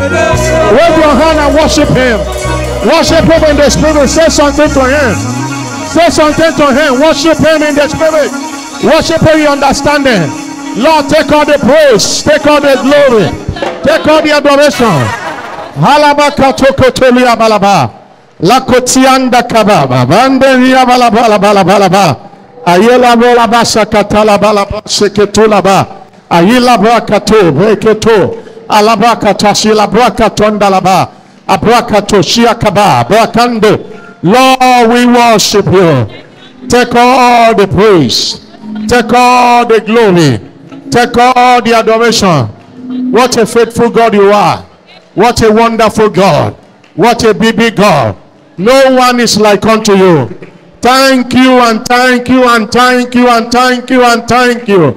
Wave your hand and worship him. Worship him in the spirit. Say something to him. Say something to him. Worship him in the spirit. Worship him in understanding. Lord, take all the praise. Take all the glory. Take all the adoration. Halabaka tokotolia balaba. Lakotianda kababa. Banderia balaba balaba. Ayela balaba sakatala balaba seketulaba. Ayila brakato breketo. Alabrakata shilabrakatonda laba. Abrakato shiakaba. Brakando. Lord, we worship you. Take all the praise. Take all the glory. Take all the adoration. What a faithful God you are. What a wonderful God. What a big God. No one is like unto you. Thank you and thank you and thank you and thank you and thank you.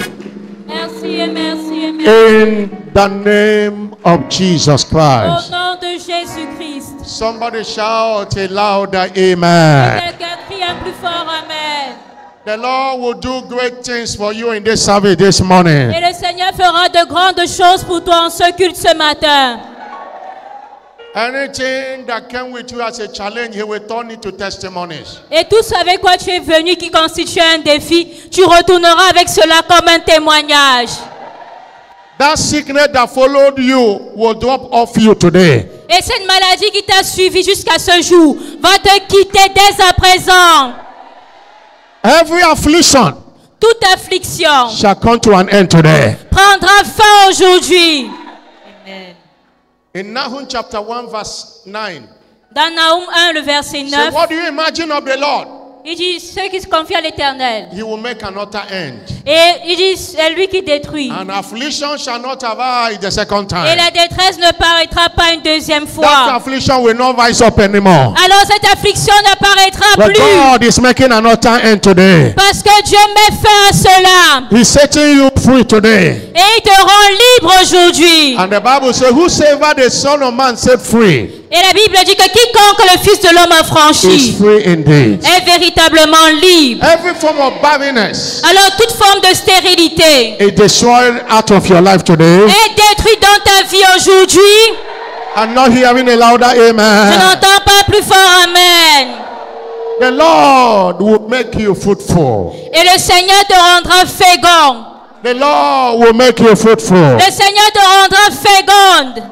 Merci, merci, merci. In the name of Jesus Au Christ. nom de Jésus-Christ. Somebody shout a louder amen. Quelqu'un crie un plus fort amen. The Lord will do great things for you in this service this morning. Et le Seigneur fera de grandes choses pour toi en ce culte ce matin. Anything that came with you as a challenge, he will turn into testimonies. Et tout ce avec quoi tu es venu qui constitue un défi, tu retourneras avec cela comme un témoignage. That sickness that followed you will drop off you today. Et cette maladie qui t'a suivi jusqu'à ce jour va te quitter dès à présent. Every affliction Toute affliction shall come to an end today. prendra fin aujourd'hui. Amen. In Nahum chapter 1 verse 9. Dans Nahum 1, le verset 9, So what do you imagine of the Lord? il dit, ceux qui se confient à l'Éternel. He will make an utter end. Et il dit, c'est lui qui détruit. And affliction shall not arise the second Et time. la détresse ne paraîtra pas une deuxième That fois. affliction will not rise up anymore. Alors cette affliction n'apparaîtra But plus. God is making an utter end today. Parce que Dieu met fin à cela. He's setting you free today. Et il te rend libre aujourd'hui. And the Bible says, whosoever the Son of Man set free Et la Bible dit que quiconque le Fils de l'homme a is franchi free indeed. est véritablement libre. Every form of barrenness Alors toute forme de stérilité is destroyed out of your life today. est détruite dans ta vie aujourd'hui. I'm not hearing a louder Je amen. n'entends pas plus fort amen. The Lord will make you fruitful. Et le Seigneur te rendra fécond. The Lord will make you fruitful. Le Seigneur te rendra féconde.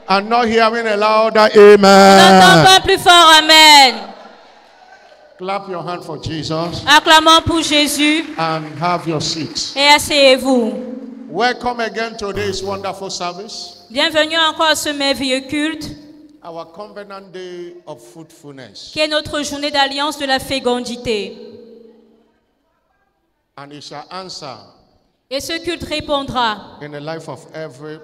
I'm not hearing a louder Je n'entends amen. pas plus fort amen. Clap your hand for Jesus Acclamons pour Jésus and have your seats. et asseyez-vous. Welcome again to this wonderful service, Bienvenue encore à ce merveilleux culte our covenant day of fruitfulness. qui est notre journée d'alliance de la fécondité. And it shall answer Et ce culte répondra in the life of every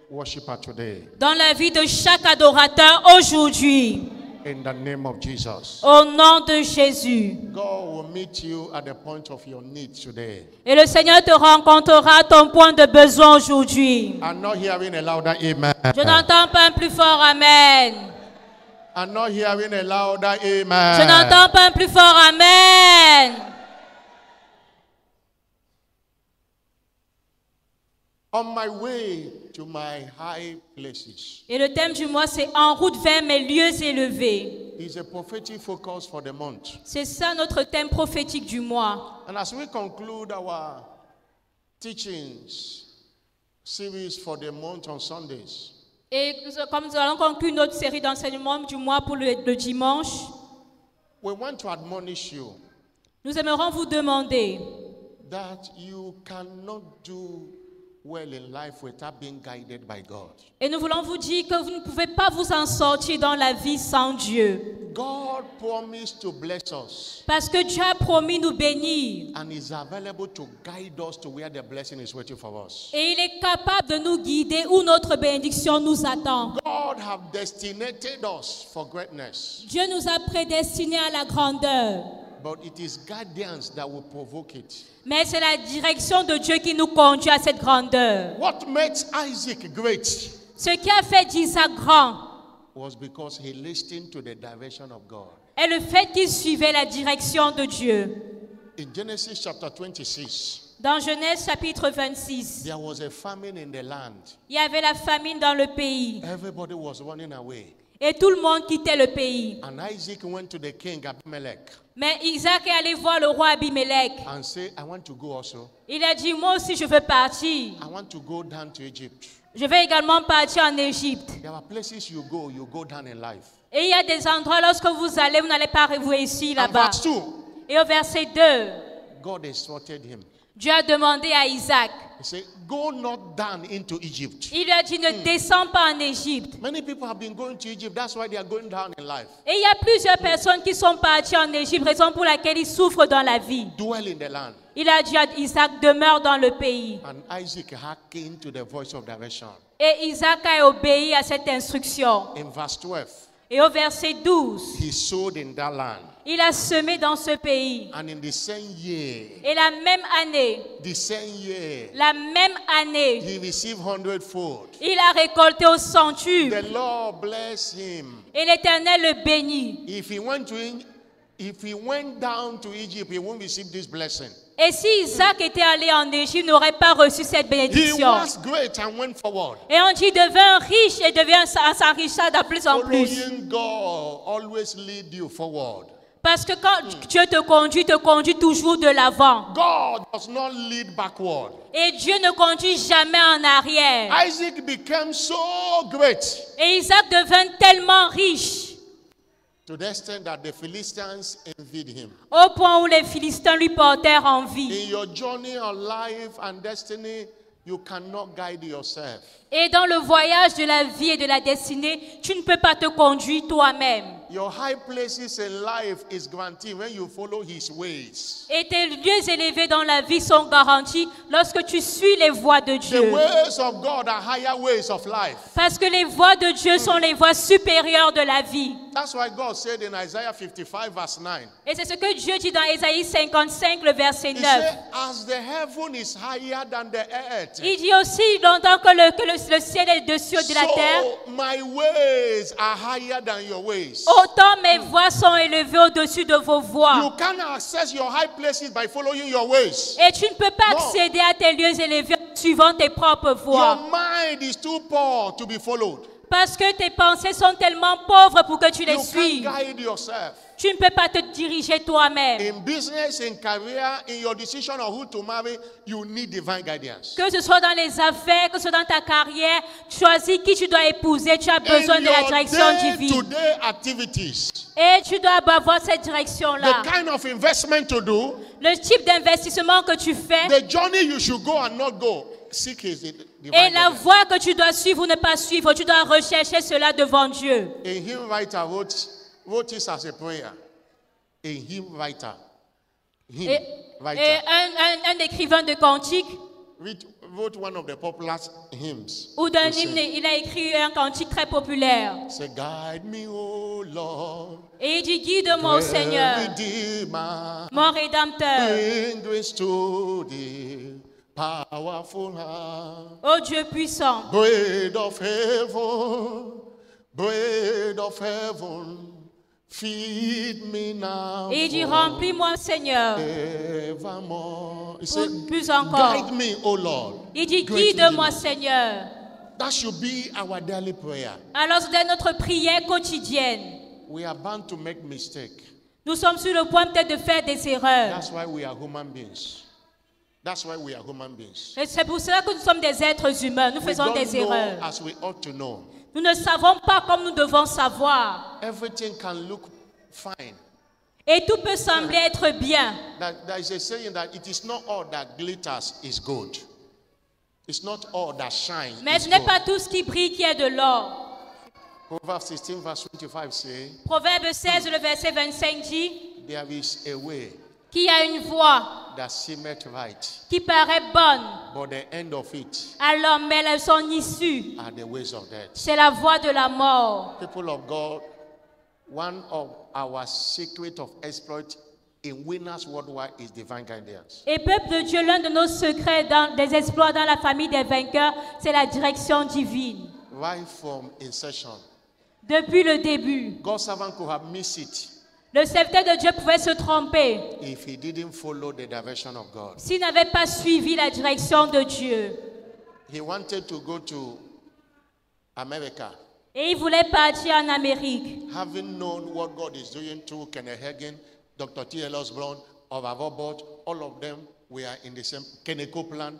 worshiper today. dans la vie de chaque adorateur aujourd'hui. In the name of Jesus. Au nom de Jésus. God will meet you at the point of your need today. Et le Seigneur te rencontrera à ton point de besoin aujourd'hui. I'm not hearing a louder amen. Je n'entends pas un plus fort amen. I'm not hearing a louder Je amen. n'entends pas un plus fort amen. On my way to my high places Et le thème du mois, c'est en route vers mes lieux élevés. is a prophetic focus for the month. C'est ça notre thème prophétique du mois. And as we conclude our teachings series for the month on Sundays, Et comme nous allons conclure notre série d'enseignements du mois pour le dimanche, we want to admonish you nous aimerons vous demander that you cannot do well in life without being guided by God. et nous voulons vous dire que vous ne pouvez pas vous en sortir dans la vie sans Dieu. God promised to bless us Parce que Dieu a promis nous bénir. and is available to guide us to where the blessing is waiting for us. Et il est capable de nous guider où notre bénédiction nous attend. God have destinated us for greatness, Dieu nous a prédestinés à la grandeur. but it is guidance that will provoke it. Mais c'est la direction de Dieu qui nous conduit à cette grandeur. What makes Isaac great Ce qui a fait d'Isaac grand was because he listened to the direction of God. est le fait qu'il suivait la direction de Dieu. In Genesis chapter 26, Dans Genèse chapitre 26, there was a famine in the land. il y avait la famine dans le pays. Everybody was running away. Et tout le monde quittait le pays. And Isaac went to the king Abimelech Mais Isaac est allé voir le roi Abimelech. and said, I want to go also. Il a dit, moi aussi je veux partir. I want to go down to Egypt. Je vais également partir en Égypte. There are places you go down in life. Et il y a des endroits, lorsque vous allez, vous n'allez pas réussir And là-bas. verse 2, Et au verset 2, God exhorted him. Dieu a demandé à Isaac. He said, go not down into Egypt. Il lui a dit, ne descends pas en Égypte. Many people have been going to Egypt. That's why they are going down in life. Et il y a plusieurs personnes qui sont parties en Égypte, raison pour laquelle ils souffrent dans la vie. Dwell in the land. Il a dit à Isaac, demeure dans le pays. And Isaac hearkened to the voice of direction. Et Isaac a obéi à cette instruction. In verse 12, Et au verset 12, he sowed in that land. il a semé dans ce pays. And in the same year, Et la même année, he received 100-fold. il a récolté au centuple. The Lord bless him. Et l'Éternel le bénit. If he went down to Egypt, he won't receive this blessing. Et si Isaac était allé en Égypte, il n'aurait pas reçu cette He bénédiction. was great and went forward. Et on dit, il devint riche et s'enrichit de plus en plus. Following God always lead you forward. Parce que quand Dieu te conduit toujours de l'avant. God does not lead backward. Et Dieu ne conduit jamais en arrière. Isaac became so great Et Isaac devint tellement riche, to the extent that the Philistines envied him. au point où les Philistins lui portèrent envie. In your journey of life and destiny, you cannot guide yourself. Et dans le voyage de la vie et de la destinée, tu ne peux pas te conduire toi-même. Your high places in life is guaranteed when you follow his ways. Et tes lieux élevés dans la vie sont garantis lorsque tu suis les voies de The Dieu. ways of God are higher ways of life. Parce que les voies de Dieu sont les voies supérieures de la vie. That's why God said in Isaiah 55 verse 9. Et c'est ce que Dieu dit dans Ésaïe 55, le verset He 9. said, as the heaven is higher than the earth, Il dit aussi, longtemps que le ciel est dessus de la terre, so my ways are higher than your ways. autant mes voies sont élevées au-dessus de vos You voies. can't access your high places by following your ways. Et tu ne peux pas Non. accéder à tes lieux élevés en suivant tes propres Your voies. mind is too poor to be followed. Parce que tes pensées sont tellement pauvres pour que tu les You suives. can't guide yourself. Tu ne peux pas te diriger toi-même. In business, in career, in your decision on who to marry, you need divine guidance. Que ce soit dans les affaires, que ce soit dans ta carrière, choisis qui tu dois épouser. Tu as besoin In de la your direction divine. day-to-day activities, Et tu dois avoir cette direction-là. the kind of investment to do, Le type d'investissement que tu fais the journey you should go and not go, seek his divine et la guidance. voie que tu dois suivre ou ne pas suivre, tu dois rechercher cela devant Dieu. A hymn writer wrote this as a prayer. A hymn writer. Hymn Et writer. un écrivain de cantique Wrote one of the popular hymns. ou d'un We hymne, sing. il a écrit un cantique très populaire. Say, guide me, O Lord, Et il dit, guide-moi au Seigneur, Redeemer, mon Rédempteur, bring grace to thee, powerful hand, ô Dieu puissant. bread of heaven, feed me now, Et il dit, remplis-moi, Seigneur. evermore. He said, Plus encore. guide me, O Lord. Il dit, Great guide-moi, Redeemer. Seigneur. That should be our daily prayer. Alors, c'est notre prière quotidienne. We are bound to make mistakes. Nous sommes sur le point peut-être de faire des erreurs. That's why we are human beings. That's why we are human beings. Et c'est pour cela que nous sommes des êtres humains. Nous We faisons don't des know erreurs. as we ought to know. Nous ne savons pas comme nous devons savoir. Everything can look fine. Et tout peut sembler être bien. There is a saying that it is not all that glitters is gold. It's not all that shines Mais is ce n'est gold. pas tout ce qui brille qui est de l'or. Proverbs 16 verse 25 say, Proverbe 16, le verset 25 dit there is a way qu'il y a une voie that seemeth right, qui paraît bonne but the end of it à l'homme, mais son issue, are the ways of death. c'est la voie de la mort. People of God, one of our secret of exploit in winners worldwide is divine guidance. Et peuple de Dieu, l'un de nos secrets des exploits dans la famille des vainqueurs, c'est la direction divine. Right from inception, Depuis le début, God's servant could have missed it. Le serviteur de Dieu pouvait se tromper if he didn't follow the direction of God. s'il n'avait pas suivi la direction de Dieu. He wanted to go to America. Et il voulait partir en Amérique. Having known what God is doing through Kenneth Hagin, Dr. T.L. Osborne, of Avobot, all of them were in the same Kenneth Copeland.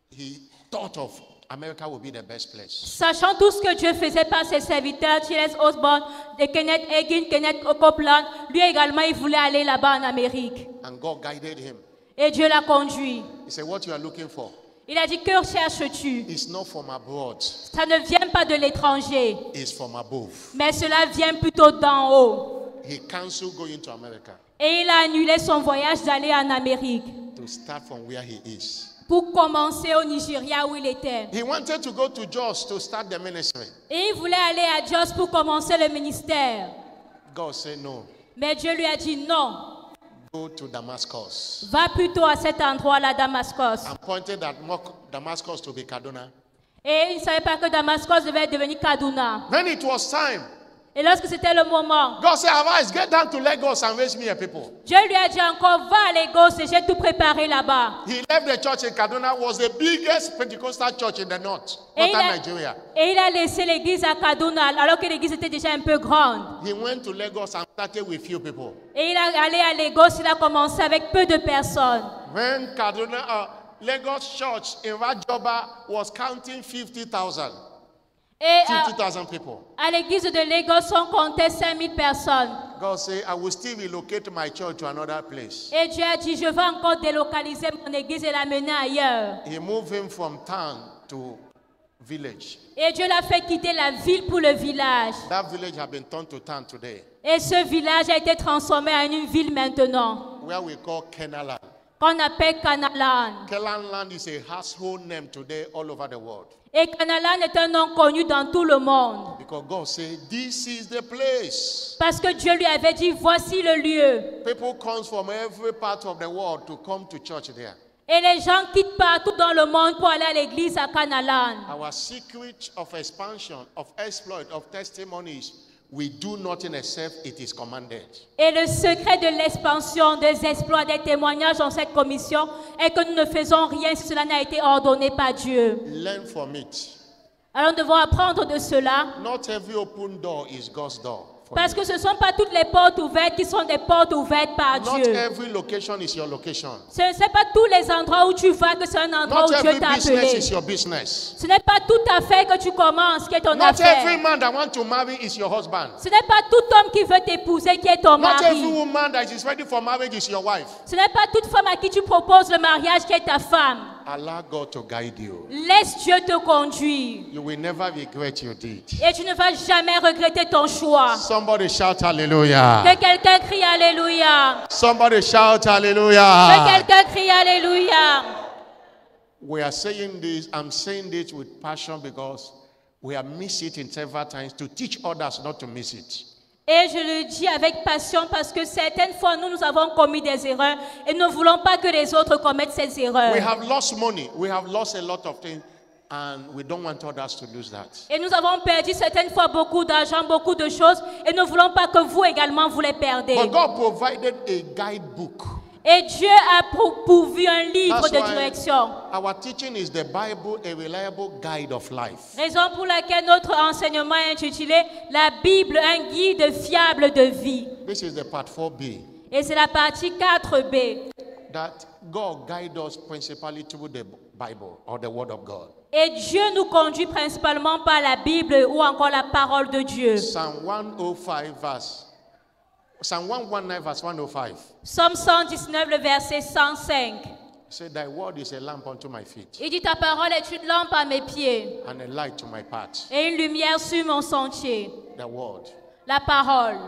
He thought of America would be the best place. Sachant tout ce que Dieu faisait par ses serviteurs, T.L. Osborne, de Kenneth Hagin, Kenneth Copeland, lui également, il voulait aller là-bas en Amérique. And God guided him. Et Dieu l'a conduit. He said, what you are looking for Il a dit, que cherches-tu? is not from abroad, Ça ne vient pas de l'étranger, it's from above. mais cela vient plutôt d'en haut. He canceled going to America Et il a annulé son voyage d'aller en Amérique to start from where he is. pour commencer au Nigeria où il était. He wanted to go to Jos to start the ministry. Et il voulait aller à Jos pour commencer le ministère. God said no. Mais Dieu lui a dit non. Go to Damascus. Va plutôt à cet endroit-là, Damascus. And pointed at Damascus to be Kaduna. Et il ne savait pas que Damascus devait devenir Kaduna. When it was time, Et lorsque c'était le moment, God said, Arise, get down to Lagos and raise me a people. Dieu lui a dit encore, va à Lagos et j'ai tout préparé là-bas. He left the church in Kaduna, was the biggest Pentecostal church in the north, northern Nigeria. Et il a laissé l'église à Kaduna alors que l'église était déjà un peu grande. He went to Lagos and started with few people. Et il est allé à Lagos, il a commencé avec peu de personnes. When Lagos church in Rajoba was counting 50,000. Et 50,000 people. à l'église de Lagos, on comptait 5000 personnes. God said, I will still relocate my church to another place. Et Dieu a dit, je vais encore délocaliser mon église et l'amener ailleurs. He moved him from town to village. Et Dieu l'a fait quitter la ville pour le village. That village has been turned to town today, Et ce village a été transformé en une ville maintenant, where we call Kenaland. qu'on appelle Canalan. Kenaland is a household name today all over the world. Et Canalan est un nom connu dans tout le monde. Because God said, this is the place. Parce que Dieu lui avait dit, voici le lieu. People come from every part of the world to come to church there. Et les gens quittent partout dans le monde pour aller à l'église à Canalan. Our secret of expansion, of exploit, of testimonies, we do nothing except it is commanded. Et le secret de l'expansion, des exploits, des témoignages dans cette commission est que nous ne faisons rien si cela n'a été ordonné par Dieu. Learn from it. Alors nous devons apprendre de cela. Not every open door is God's door. Parce que ce ne sont pas toutes les portes ouvertes qui sont des portes ouvertes par Not Dieu. every location is your location. Ce n'est pas tous les endroits où tu vas que c'est un endroit Not où Dieu every t'a business appelé. is your business. Ce n'est pas toute affaire que tu commences qui est ton Not affaire. every man that wants to marry is your husband. Ce n'est pas tout homme qui veut t'épouser qui est ton Not every mari. woman that is ready for marriage is your wife. Ce n'est pas toute femme à qui tu proposes le mariage qui est ta femme. Allow God to guide you. Laisse Dieu te conduire. You will never regret your deed. Et tu ne vas jamais regretter ton choix. Somebody shout hallelujah. Que quelqu'un crie Alléluia. Somebody shout Que hallelujah. quelqu'un crie Alléluia. We are saying this, I'm saying this with passion because we have missed it in several times to teach others not to miss it. Et je le dis avec passion parce que certaines fois, nous avons commis des erreurs et nous ne voulons pas que les autres commettent ces erreurs. We have lost money. We have lost a lot of things and we don't want others to lose that. Et nous avons perdu certaines fois beaucoup d'argent, beaucoup de choses et nous ne voulons pas que vous également vous les perdez. But God provided a guidebook. Et Dieu a pourvu un livre That's de why direction. our teaching is the Bible, a reliable guide of life. Raison pour laquelle notre enseignement est intitulé La Bible, un guide fiable de vie. This is the part 4b. Et c'est la partie 4b. That God guides us principally through the Bible or the Word of God. Et Dieu nous conduit principalement par la Bible ou encore la parole de Dieu. Psalm 119 verse 105. Psaume 119, le verset 105. Say, thy word is a lamp unto my feet Il dit, ta parole est une lampe à mes pieds and a light to my path. et une lumière sur mon sentier. The word. La parole.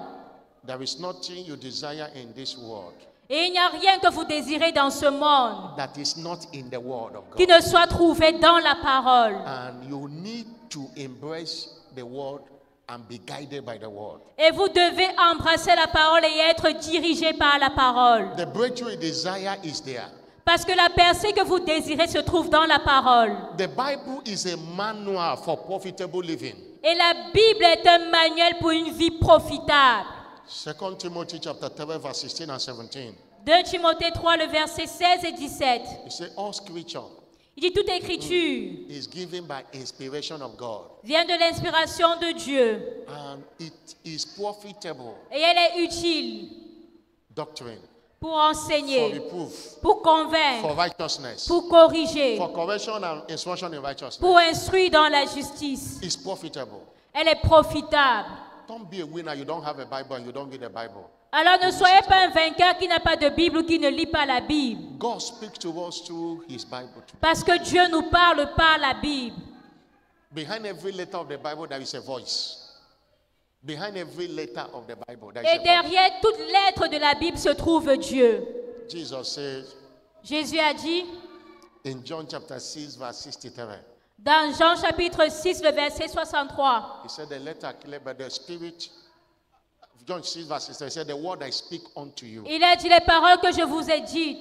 There is nothing you desire in this world Et il n'y a rien que vous désirez dans ce monde that is not in the word of qui God. ne soit trouvé dans la parole. And you need to embrace the word and be guided by the word. Et vous devez embrasser la parole et être dirigé par la parole. The breakthrough you desire is there. Parce que la percée que vous désirez se trouve dans la parole. The Bible is a manual for profitable living. Et la Bible est un manuel pour une vie profitable. 2 Timothy chapter 3 verse 16 and 17. 2 Timothée 3, le verset 16 et 17. It says all scripture Il dit toute écriture is given by inspiration of God, vient de l'inspiration de Dieu and it is profitable et elle est utile doctrine, pour for enseigner, reproof, pour convaincre, for righteousness, pour corriger, for correction and instruction in righteousness. pour instruire dans la justice. It's profitable. Elle est profitable. Don't be a winner. You don't have a Bible and you don't read the Bible. Alors ne soyez pas un vainqueur qui n'a pas de Bible ou qui ne lit pas la Bible. God speaks to us through His Bible. Parce que Dieu nous parle par la Bible. Behind every letter of the Bible, there is a voice. Behind every letter of the Bible, there is Et a voice. derrière toute lettre de la Bible se trouve Dieu. Jesus said Jésus a dit in John chapter 6, verse 63, dans Jean chapitre 6, le verset 63. He said, the letter clear, but the Spirit. John 6, verse 63, He said, the word I speak unto you, Il a dit les paroles que je vous ai dites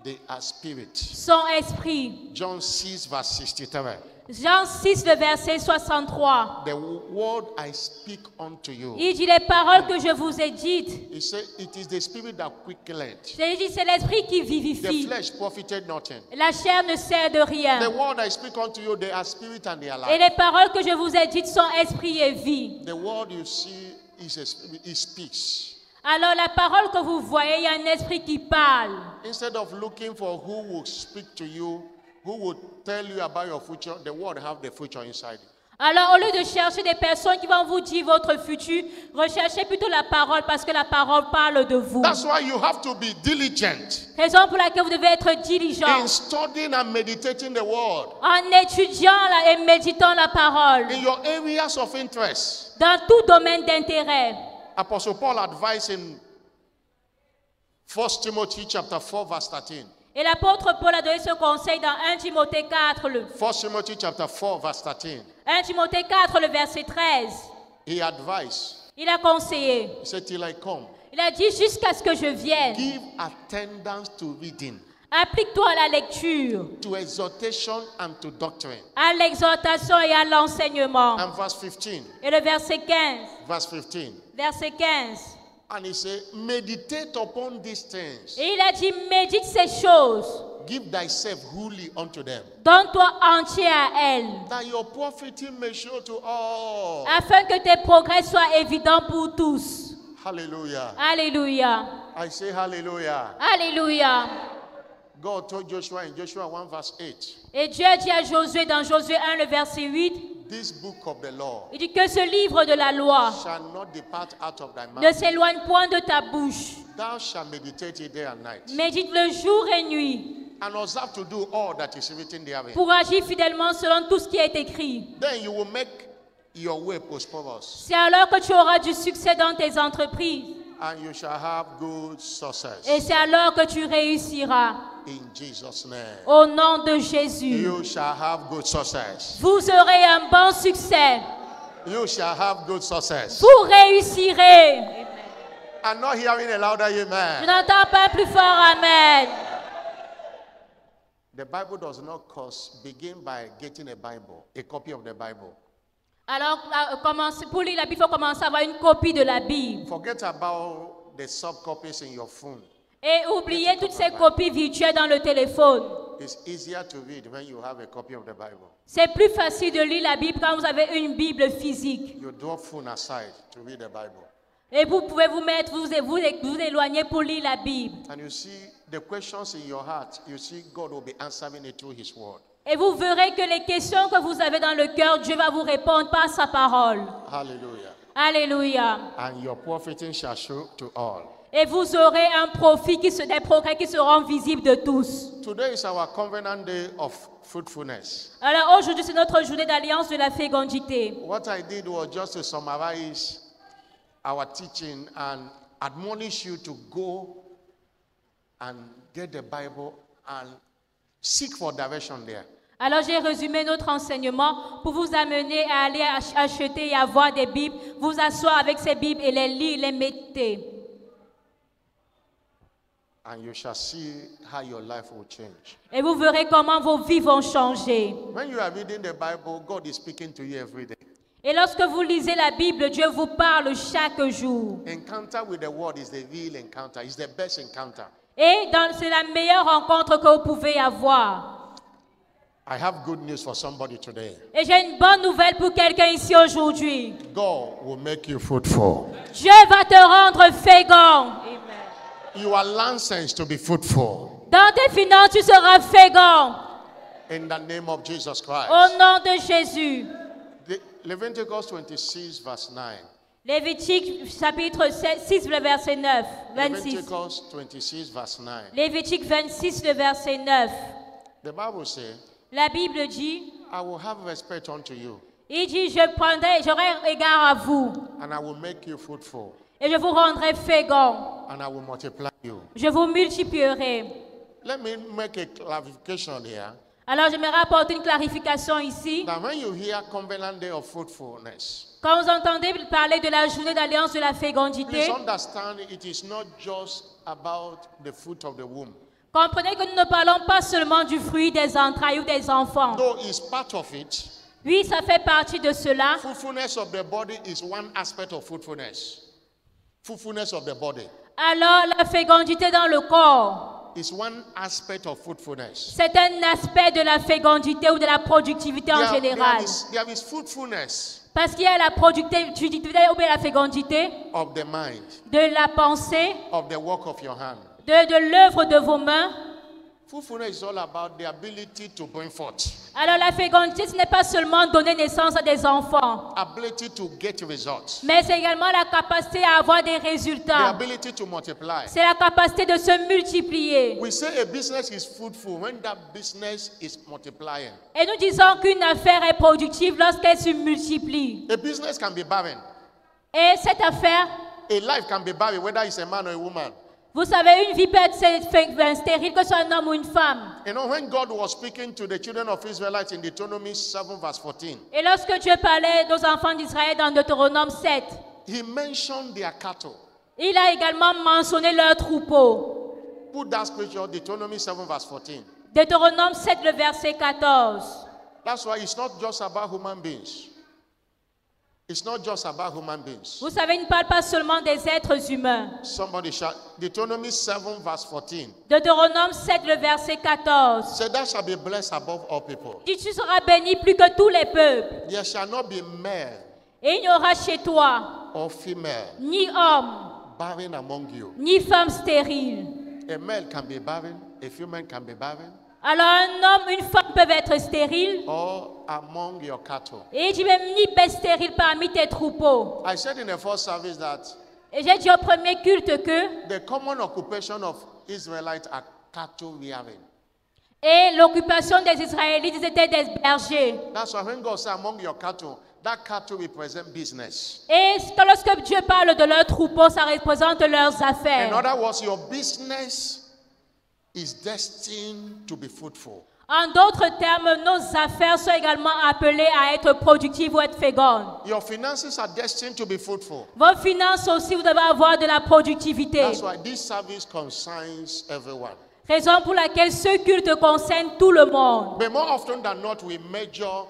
they are spirit. sont esprit. John 6, verse 63. Jean 6, le verset 63. The word I speak unto you. Il dit les paroles que je vous ai dites. He said, it is the spirit that quickeneth. Il dit c'est l'esprit qui The vivifie. flesh profited nothing. La chair ne sert de The rien. word I speak unto you, they are spirit and they are Et life. les paroles que je vous ai dites sont esprit et vie. The word you see is a spirit, it speaks. Alors la parole que vous voyez, il y a un esprit qui parle. Instead of looking for who will speak to you, who will tell you about your future, the word have the future inside you. Alors au lieu de chercher des personnes qui vont vous dire votre futur, recherchez plutôt la parole parce que la parole parle de vous. That's why you have to be diligent Raison pour laquelle vous devez être diligent in studying and meditating the word en étudiant et méditant la parole in your areas of interest. dans tout domaine d'intérêt. Apostle Paul advised in 1 Timothy chapter 4 verse 13. Et l'apôtre Paul a donné ce conseil dans 1 Timothée 4, 1 Timothy chapter 4 verse 13. 1 Timothée 4, le verset 13. He advised, Il a conseillé. he said, till I come, Il a dit jusqu'à ce que je vienne. give attendance to reading, Applique-toi à la lecture, to exhortation and to doctrine. à l'exhortation et à l'enseignement. And verse 15, Et le verset 15. verse 15. Verset 15. And he said, meditate upon these things. Et il a dit, médite ces choses. Give thyself wholly unto them, Donne-toi entier à elles, that your profiting may show to all. afin que tes progrès soient évidents pour tous. Hallelujah. Alléluia. I say hallelujah. Alléluia. God told Joshua in Joshua 1 verse 8, Et Dieu a dit à Josué dans Josué 1, le verset 8, this book of the law il dit que ce livre de la loi shall not depart out of thy ne mouth. s'éloigne point de ta bouche. Thou shalt meditate it day and night, Médite-le jour et nuit and observe to do all that is written therein. pour agir fidèlement selon tout ce qui est écrit. Then you will make your way prosperous, C'est alors que tu auras du succès dans tes entreprises. and you shall have good success. Et c'est alors que tu réussiras. In Jesus' name. Au nom de Jésus. You shall have good success. Vous aurez un bon succès. You shall have good success. Vous réussirez. I'm not hearing a louder Je amen. n'entends pas plus fort Amen. The Bible does not begin by getting a Bible, a copy of the Bible. Alors, pour lire la Bible, il faut commencer à avoir une copie de la Bible. Forget about the subcopies in your phone. Et oubliez toutes ces copies virtuelles dans le téléphone. It's easier to read when you have a copy of the Bible. C'est plus facile de lire la Bible quand vous avez une Bible physique. You drop phone aside to read the Bible. Et vous pouvez vous éloigner pour lire la Bible. And you see the questions in your heart, you see God will be answering it through His word. Et vous verrez que les questions que vous avez dans le cœur, Dieu va vous répondre par sa parole. Hallelujah. Alléluia. And your profiting shall show to all. Et vous aurez un profit, des progrès qui seront visibles de tous. Today is our covenant day of fruitfulness. Alors aujourd'hui, c'est notre journée d'alliance de la fécondité. What I did was just to summarize our teaching and admonish you to go and get the Bible and seek for direction there. Alors j'ai résumé notre enseignement pour vous amener à aller acheter et avoir des Bibles, vous asseoir avec ces Bibles et les lire, les méditer. And you shall see how your life will change. Et vous verrez comment vos vies vont changer. When you are reading the Bible, God is speaking to you every day. Et lorsque vous lisez la Bible, Dieu vous parle chaque jour. Encounter with the word is the real encounter. It's the best encounter. Et c'est la meilleure rencontre que vous pouvez avoir. I have good news for somebody today. Et j'ai une bonne nouvelle pour quelqu'un ici aujourd'hui. God will make you fruitful. Dieu va te rendre fécond. You are licensed to be fruitful. Dans tes finances, tu seras fécond. In the name of Jesus Christ. Au nom de Jésus. Leviticus 26 verse 9. Lévitique chapitre 6, le verset 9. 26. Leviticus 26 verse 9. Lévitique 26, le verset 9. The Bible says, La Bible dit, I will have respect unto you, il dit, j'aurai égard à vous, and I will make you fruitful, et je vous rendrai fécond, and I will multiply you. je vous multiplierai. Let me make a clarification here. Alors, j'aimerais apporter une clarification ici. That when you hear Covenant Day of Fruitfulness, Quand vous entendez parler de la journée d'alliance de la please fécondité, understand it is not just about the fruit of the womb. comprenez que nous ne parlons pas seulement du fruit des entrailles ou des enfants. Though it's part of it, Oui, ça fait partie de cela. fruitfulness of the body is one aspect of fruitfulness. Fruitfulness of the body Alors, la fécondité dans le corps, is one aspect of fruitfulness. c'est un aspect de la fécondité ou de la productivité en général. There is fruitfulness Parce qu'il y a la productivité ou bien la fécondité of the mind, de la pensée, of the work of your hand. de l'œuvre de vos mains. Fruitfulness is all about the ability to bring forth, Alors la fécondité, ce n'est pas seulement donner naissance à des enfants, ability to get results, mais c'est également la capacité à avoir des the résultats. ability to multiply. C'est la capacité de se multiplier. We say a business is fruitful when that business is multiplying. Et nous disons qu'une affaire est productive lorsqu'elle se multiplie. A business can be barren. Et cette affaire, A life can be barren, whether it's a man or a woman. vous savez, une vie peut être stérile, que ce soit un homme ou une femme. You know, when God was speaking to the children of Israelites in Deuteronomy 7 verse 14, Et lorsque Dieu parlait aux enfants d'Israël dans Deutéronome 7, He mentioned their cattle. il a également mentionné leurs troupeaux. Put that scripture, Deuteronomy 7 verse 14. Deutéronome 7, le verset 14. That's why it's not just about human beings. It's not just about human beings. Vous savez, il ne parle pas seulement des êtres humains. Somebody shout, Deuteronomy 7 verse 14. Deutéronome 7, le verset 14. Say, thou shalt be blessed above all people. Dit, tu seras béni plus que tous les peuples. There shall not be male Et il n'y aura chez toi or female ni homme, barren among you. ni femme stérile. A male can be barren, a female can be barren, Alors un homme, une femme peuvent être stériles. or among your cattle. Et il dit même ni bête stérile parmi tes troupeaux. I said in the first service that Et j'ai dit au premier culte que, the common occupation of Israelites are cattle rearing. et l'occupation des Israélites, ils étaient des bergers. That's why when God said among your cattle, that cattle represent business. Et lorsque Dieu parle de leurs troupeaux, ça représente leurs In affaires. other words, your business is destined to be fruitful. En d'autres termes, nos affaires sont également appelées à être productives ou être fécondes. Your finances are destined to be fruitful. Vos finances aussi, vous devez avoir de la productivité. That's why this service concerns everyone. Raison pour laquelle ce culte concerne tout le monde. But more often than not, we major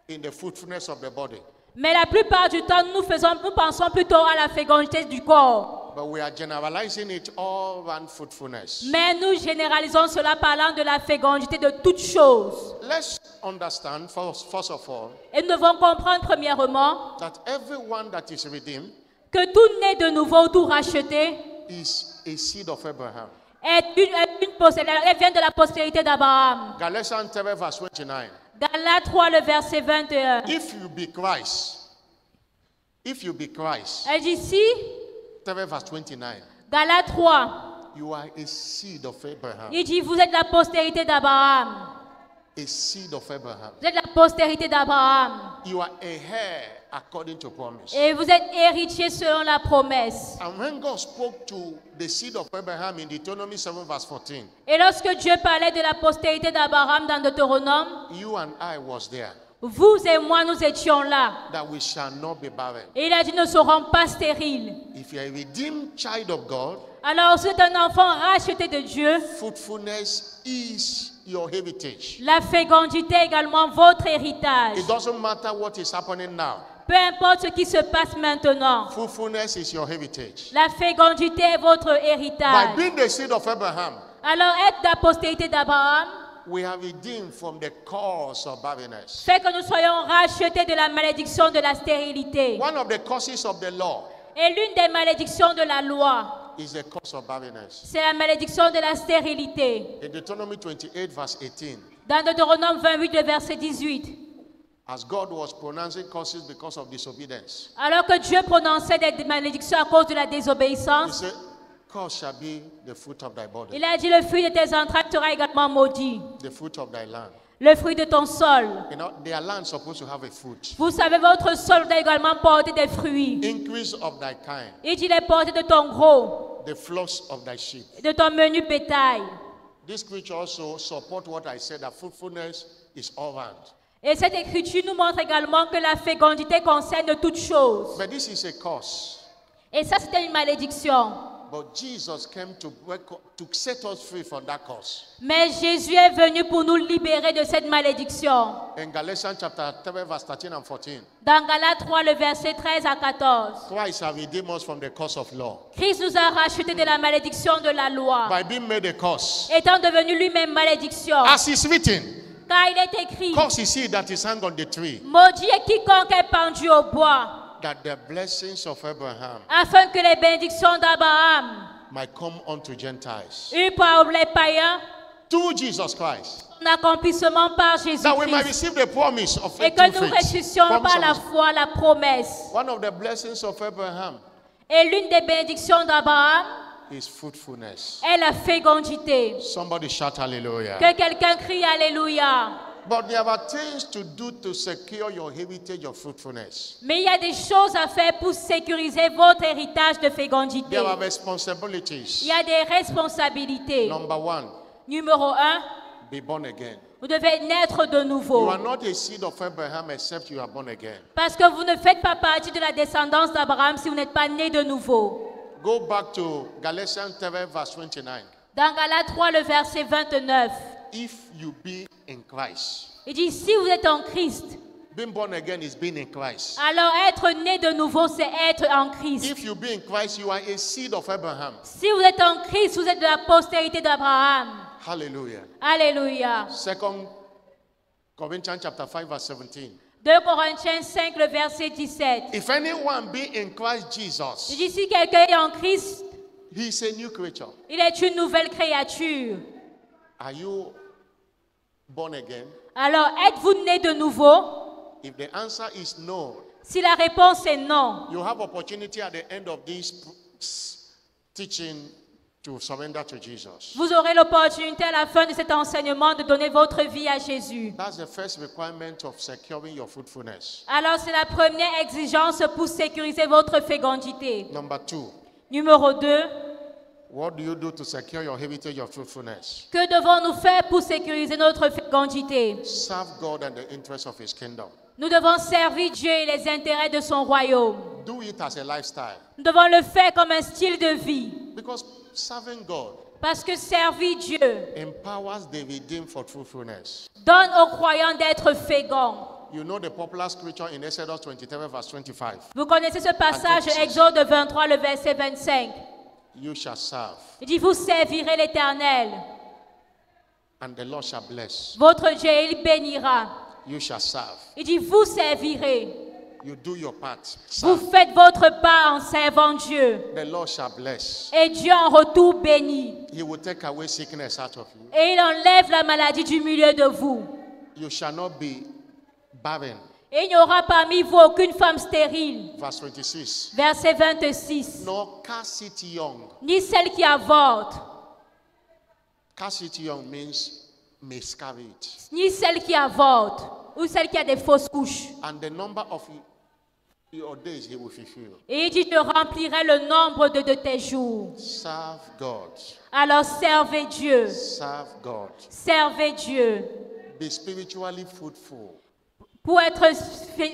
in the fruitfulness of the body. Mais la plupart du temps, nous pensons plutôt à la fécondité du corps. But we are generalizing it all around fruitfulness. Mais nous généralisons cela parlant de la fécondité de toutes choses. Let's understand, first of all, Et nous devons comprendre premièrement that everyone that is redeemed que tout né de nouveau, tout racheté, is a seed of Abraham. elle vient de la postérité d'Abraham. Galatians 3 verse 29. Galates 3, le verset 21. If you be Christ, Elle dit ici, 3 verse 29, Galates 3, you are a seed of Abraham. il dit, vous êtes la postérité d'Abraham. A seed of Abraham. Vous êtes la postérité d'Abraham. You are a heir according to promise. Et vous êtes héritier selon la promesse. And when God spoke to the seed of Abraham in Deuteronomy 7 verse 14, Et lorsque Dieu parlait de la postérité d'Abraham dans Deutéronome, you and I was there, vous et moi, nous étions là. that we shall not be barren. Et il a dit, ne serons pas stériles. If you are a redeemed child of God, Alors, si c'est un enfant racheté de Dieu, fruitfulness is your heritage. la fécondité est également votre héritage. It doesn't matter what is happening now. Peu importe ce qui se passe maintenant. Fruitfulness is your heritage. La fécondité est votre By héritage. being the seed of Abraham, Alors être la postérité d'Abraham we are redeemed from the curse of barrenness. fait que nous soyons rachetés de la malédiction de la stérilité. One of the causes of the law Et l'une des malédictions de la loi, is the curse of barrenness. c'est la malédiction de la stérilité. In Deuteronomy 28, verse 18, Dans Deutéronome 28, le verset 18. as God was pronouncing curses because of disobedience, Alors que Dieu prononçait des malédictions à cause de la He désobéissance, said, curse shall be the fruit of thy body, il a dit le fruit de tes entrailles sera également maudit. the fruit of thy land. Le fruit de ton sol. You know, their land is supposed to have a fruit. Vous savez, votre sol doit également porter des fruits. Increase of thy kind, Il dit les porter de ton gros, the flocks of thy sheep. de ton menu bétail. This scripture also support what I said, that fruitfulness is all round. Et cette écriture nous montre également que la fécondité concerne toutes choses. But this is a curse. Et ça, c'était une malédiction. But Jesus came to set us free from that curse. Mais Jésus est venu pour nous libérer de cette malédiction. In Galatians chapter 3, verse 13 and 14, Dans Galates 3, le verset 13 à 14. Christ has redeemed us from the curse of law. Christ nous a rachetés de la malédiction de la loi, By being made a curse. étant devenu lui-même malédiction. As is written, Car il est écrit, curse is he that is hung on the tree, maudit est quiconque est pendu au bois, that the blessings of Abraham afin que les bénédictions d'Abraham might come unto Gentiles. eues par les païens, Through Jesus Christ. un accomplissement par That we might Jésus-Christ, receive the promise of et faith. que through nous faith. ressuscions par la Promise of- foi la promesse. One of the blessings of Abraham Et l'une des bénédictions d'Abraham is fruitfulness. est la fécondité. Somebody shout hallelujah. Que quelqu'un crie Alléluia. But there are things to do to secure your heritage of fruitfulness. Mais il y a des choses à faire pour sécuriser votre héritage de fécondité. There are Il responsibilities. y a des responsabilités. Number one, Numéro 1, be born again. vous devez naître de You nouveau. are not a seed of Abraham except you are born again. Parce que vous ne faites pas partie de la descendance d'Abraham si vous n'êtes pas né de nouveau. Go back to Galatians 3, verse 29. Dans Galates 3, le verset 29, If you be in Christ, il dit, si vous êtes en Christ, being born again is being in Christ. alors être né de nouveau, c'est être en Christ. If you be in Christ, you are a seed of Abraham. Si vous êtes en Christ, vous êtes de la postérité d'Abraham. Hallelujah. Alléluia. 2 Corinthians chapter 5, verse 17. 2 Corinthiens 5, le verset 17. If anyone be in Christ Il Jesus, dit, si quelqu'un est en Christ, he is a new creature. il est une nouvelle créature. Are you born again? Alors, êtes-vous né de nouveau? If the answer is no, Si la réponse est non, you have opportunity at the end of this teaching to surrender to Jesus. vous aurez l'opportunité à la fin de cet enseignement de donner votre vie à Jésus. That's the first requirement of securing your fruitfulness. Alors, c'est la première exigence pour sécuriser votre fécondité. Number two, Numéro 2, what do you do to secure your heritage of fruitfulness? que devons-nous faire pour sécuriser notre fécondité? Serve God and the interests of His kingdom. Nous devons servir Dieu et les intérêts de son royaume. Do it as a lifestyle. Nous devons le faire comme un style de vie. Because serving God Parce que servir Dieu empowers the redeemed for fruitfulness. donne aux croyants d'être féconds. You know the popular scripture in Exodus 23, verse 25. Vous connaissez ce passage, Exode. Exode 23, le verset 25. You shall serve, Il dit, vous servirez l'Éternel. and the Lord shall bless. Votre Dieu, il bénira. You shall serve. Il dit, vous servirez. You do your part. Vous Serve. faites votre part en servant Dieu. The Lord shall bless. Et Dieu en retour bénit. He will take away sickness out of you. Et il enlève la maladie du milieu de vous. You shall not be barren. Et il n'y aura parmi vous aucune femme stérile. Verse 26. Verset 26. Nor cast it young. Ni celle qui avorte, Cast it young means miscarriage. ni celle qui avorte, ou celle qui a des fausses couches. And the number of your days He will fulfill. Et il dit, je remplirai le nombre de tes jours. Serve God. Alors servez Dieu. Serve God. Servez Dieu. Be spiritually fruitful. Pour être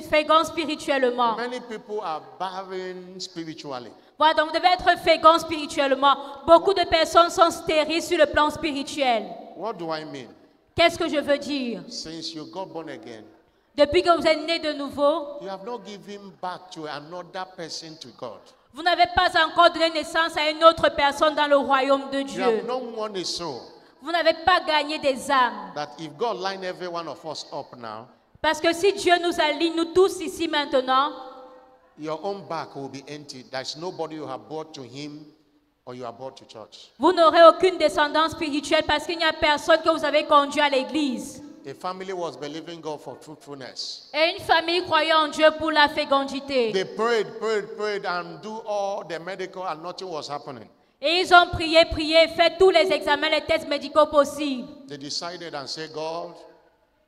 fécond spirituellement. Many people are barren spiritually. Voilà, donc vous devez être fécond spirituellement. Beaucoup de personnes sont stériles sur le plan spirituel. What do I mean? Qu'est-ce que je veux dire? Since you got born again, Depuis que vous êtes né de nouveau, you have not given back to another person to God. vous n'avez pas encore donné naissance à une autre personne dans le royaume de You have Dieu. not won a soul. Vous n'avez pas gagné des âmes. That if God line every one of us up now, Parce que si Dieu nous aligne, nous tous ici maintenant, your own back will be empty. There's nobody you have brought to Him or you have brought to church. vous n'aurez aucune descendance spirituelle parce qu'il n'y a personne que vous avez conduit à l'église. A family was believing God for fruitfulness. Et une famille croyait en Dieu pour la fécondité. They prayed, and do all the medical, and nothing was happening. Et ils ont prié, fait tous les examens, les tests médicaux possibles. They decided and said, God,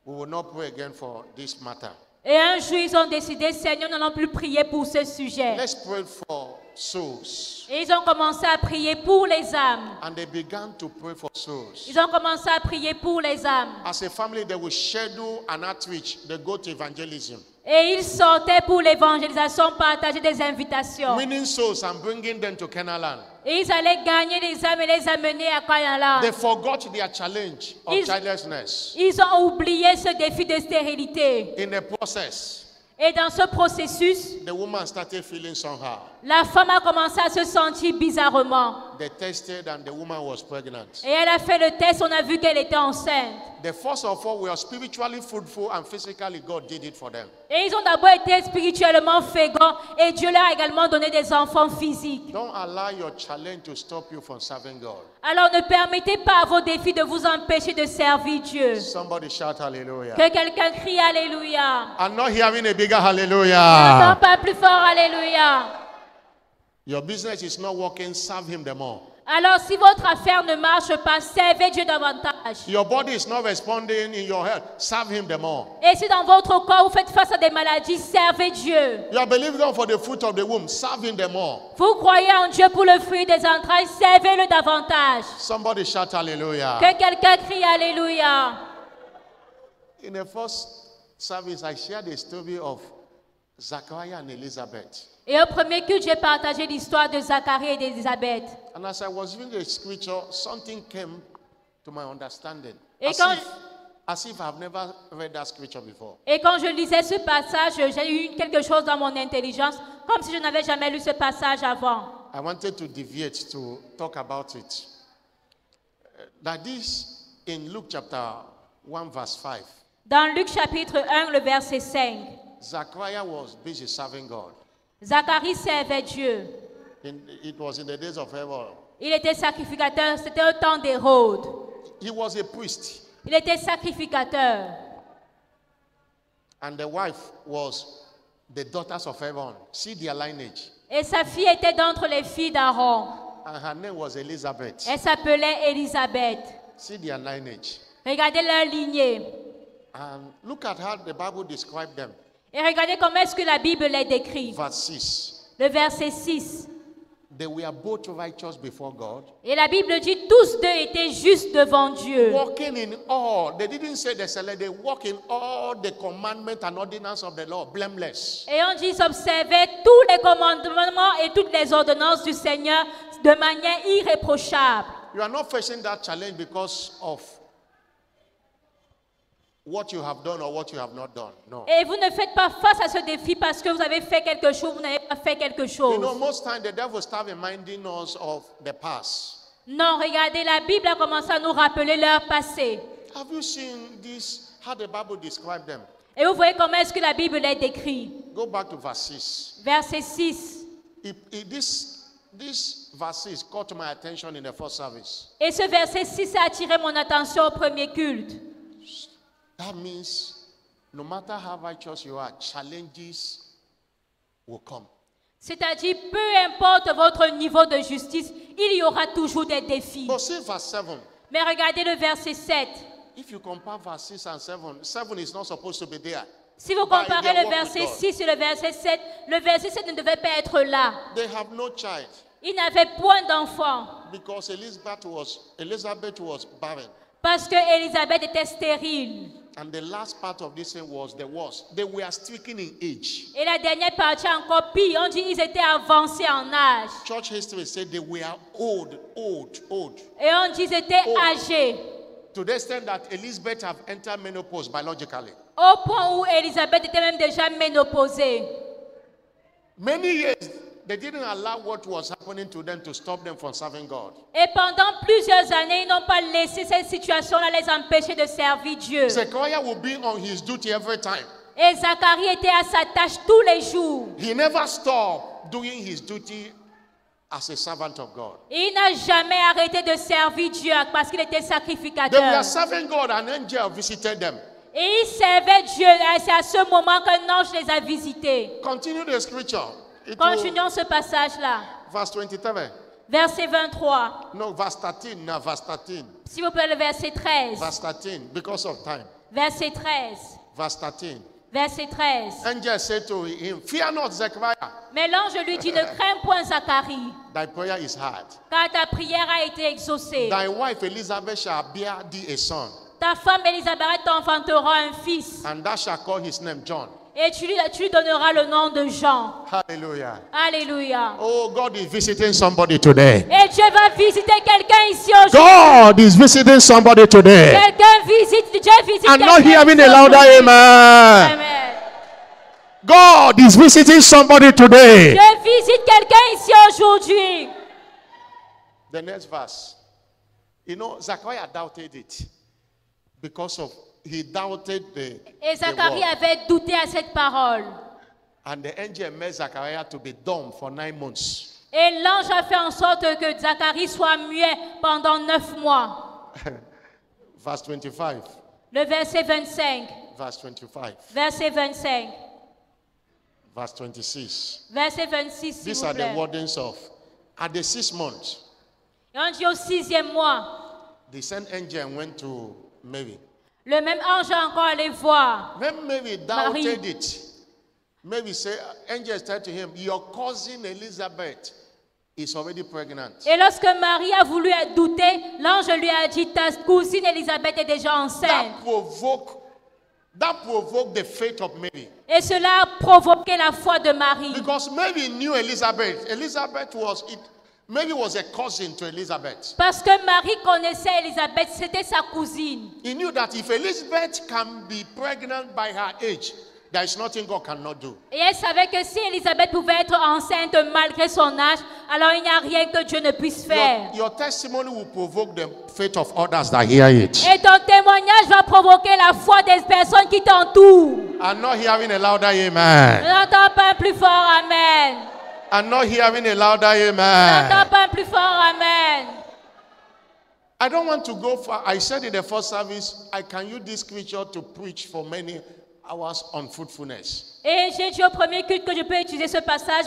we will not pray again for this matter. Et un jour, ils ont décidé, Seigneur, nous n'allons plus prier pour ce sujet. Let's pray for souls. Et ils ont commencé à prier pour les âmes. And they began to pray for souls. Ils ont commencé à prier pour les âmes. As a family, they will schedule an outreach. They go to evangelism. Et ils sortaient pour l'évangélisation, partager des invitations. Winning souls and bringing them to Canaan. Et ils allaient gagner les âmes et les amener à Canaan. They forgot their challenge of childlessness. Ils ont oublié ce défi de stérilité. In the process, Et dans ce processus, the woman started feeling somehow. la femme a commencé à se sentir bizarrement. They tested and the woman was pregnant. Et elle a fait le test, on a vu qu'elle était enceinte. The first of all, we are spiritually fruitful and physically God did it for them. Et ils ont d'abord été spirituellement féconds et Dieu leur a également donné des enfants physiques. Don't allow your challenge to stop you from serving God. Alors ne permettez pas à vos défis de vous empêcher de servir Dieu. Somebody shout hallelujah. Que quelqu'un crie Alléluia. I'm not hearing a bigger N'entends hallelujah. pas plus fort Alléluia. Your business is not working, serve Him the more. Alors si votre affaire ne marche pas, servez Dieu davantage. Your body is not responding in your health, serve Him the more. Et si dans votre corps vous faites face à des maladies, servez Dieu. You are believing God for the fruit of the womb, serve Him the more. Vous croyez en Dieu pour le fruit des entrailles, servez-le davantage. Somebody shout hallelujah. Que quelqu'un crie Alléluia. In the first service, I shared the story of Zachariah and Elizabeth. Et au premier culte, j'ai partagé l'histoire de Zacharie et d'Élisabeth. And as I was reading the scripture, something came to my understanding. Et As if I've never read that scripture before. Et quand je lisais ce passage, j'ai eu quelque chose dans mon intelligence, comme si je n'avais jamais lu ce passage avant. I wanted to deviate to talk about it. That this in Luke chapter 1 verse 5. Dans Luc chapitre 1, le verset 5, Zachariah was busy serving God. Zacharie servait Dieu. It was in the days of Herod. Il était sacrificateur, c'était au temps d'Hérode. He was a priest. Il était sacrificateur. And the wife was the daughters of Aaron. See their lineage. Et sa fille était d'entre les filles d'Aaron. And her name was Elizabeth. Elle s'appelait Élisabeth. See their lineage. Regardez leur lignée. And look at how the Bible described them. Et regardez comment est-ce que la Bible les décrit. Verse 6. Le verset 6. They were both righteous before God. Et la Bible dit, tous deux étaient justes devant Dieu. Walking in all. They didn't say they select. They walk in all the commandments and ordinances of the law, blameless. Et on dit, ils observaient tous les commandements et toutes les ordonnances du Seigneur de manière irréprochable. You are not facing that challenge because of what you have done or what you have not done. No. Et vous ne faites pas face à ce défi parce que vous avez fait quelque chose, vous n'avez pas fait quelque chose. You know, most times the devil starts reminding us of the past. Non, regardez, la Bible a commencé à nous rappeler leur passé. Have you seen this, how the Bible describes them? Et vous voyez comment est-ce que la Bible les décrit. Go back to verse 6. Verset 6. This verse caught my attention in the first service. Et ce verset 6 a attiré mon attention au premier culte. That means no matter how righteous you are, challenges will come. C'est-à-dire, peu importe votre niveau de justice, il y aura toujours des défis. But see verse 7. Mais regardez le verset 7. If you compare verse 6 and 7, 7 is not supposed to be there. Si vous By comparez their le walk verset with God. 6 et le verset 7, le verset 7 ne devait pas être là. They have no child Il n'avait point d'enfant because Elizabeth was barren. parce que Élisabeth était stérile. And the last part of this thing was they were stricken in age. Et la dernière partie encore pire, on dit ils étaient avancés en âge. Church history said they were old. Et on dit ils étaient Oh. âgés. To the extent that Elizabeth have entered menopause biologically. Au point où Élisabeth était même déjà ménopausée. Many years, they didn't allow what was happening to them to stop them from serving God. Et pendant plusieurs années, ils n'ont pas laissé cette situation-là les empêcher de servir Dieu. Zechariah would be on his duty every time. Et Zacharie était à sa tâche tous les jours. He never stopped doing his duty as a servant of God. Il n'a jamais arrêté de servir Dieu parce qu'il était They sacrificateur. were serving God, an angel visited them. Et ils servaient Dieu. Et c'est à ce moment qu'un ange les a visités. Continue the scripture. Continuons ce passage-là. Verse 23. Verset 23. No, verse 13. No, verse 13. S'il vous plaît, le verset 13. Verse 13, because of time. Verset 13. Verse 13. Verset 13. Angel said to him, fear not, Zechariah. Mais l'ange lui dit, ne crains point Zacharie, Thy prayer is heard. car ta prière a été exaucée. Thy wife Elizabeth shall bear thee a son, Ta femme Élisabeth t'enfantera un fils. and thou shalt call his name John. Et tu lui donneras le nom de Jean. Hallelujah. Alléluia. Oh, God is visiting somebody today. Et Dieu va visiter quelqu'un ici aujourd'hui. God is visiting somebody today. Quelqu'un visite, Dieu visite I'm quelqu'un not hearing ici a louder aujourd'hui. amen. Amen. God is visiting somebody today. Dieu visite quelqu'un ici aujourd'hui. The next verse. You know, Zechariah doubted it because of he doubted the Et Zacharie word. avait douté à cette parole. And the angel made Zechariah to be dumb for 9 months. Et l'ange a fait en sorte que Zacharie soit muet pendant 9 mois. Verse 25. Le verset 25. Verse 25. Verset 25. Verse 26. Verset 26, s'il These vous are the plaît. wordings of. At the 6th month, Et on dit au 6e mois, the same angel went to Mary. le même ange est encore allé voir. When Mary doubted it, Mary said, angel said to him, your cousin Elizabeth is already pregnant. Et lorsque Marie a voulu douter, l'ange lui a dit, ta cousine Élisabeth est déjà enceinte. That provoked the faith of Mary. Et cela a provoqué la foi de Marie. Because Mary knew Elizabeth. Mary was a cousin to Elizabeth. Parce que Marie connaissait Élisabeth, c'était sa cousine. He knew that if Elizabeth can be pregnant by her age, there is nothing God cannot do. Et elle savait que si Élisabeth pouvait être enceinte malgré son âge, alors il n'y a rien que Dieu ne puisse faire. Your testimony will provoke the faith of others that hear it. Et ton témoignage va provoquer la foi des personnes qui t'entourent. I'm not hearing a louder Je amen. n'entends pas un plus fort Amen. I'm not hearing a louder Je amen. n'entends pas un plus fort Amen. I don't want to go far. I said in the first service, I can use this scripture to preach for many hours on fruitfulness. Et j'ai dit au premier culte que je peux utiliser ce passage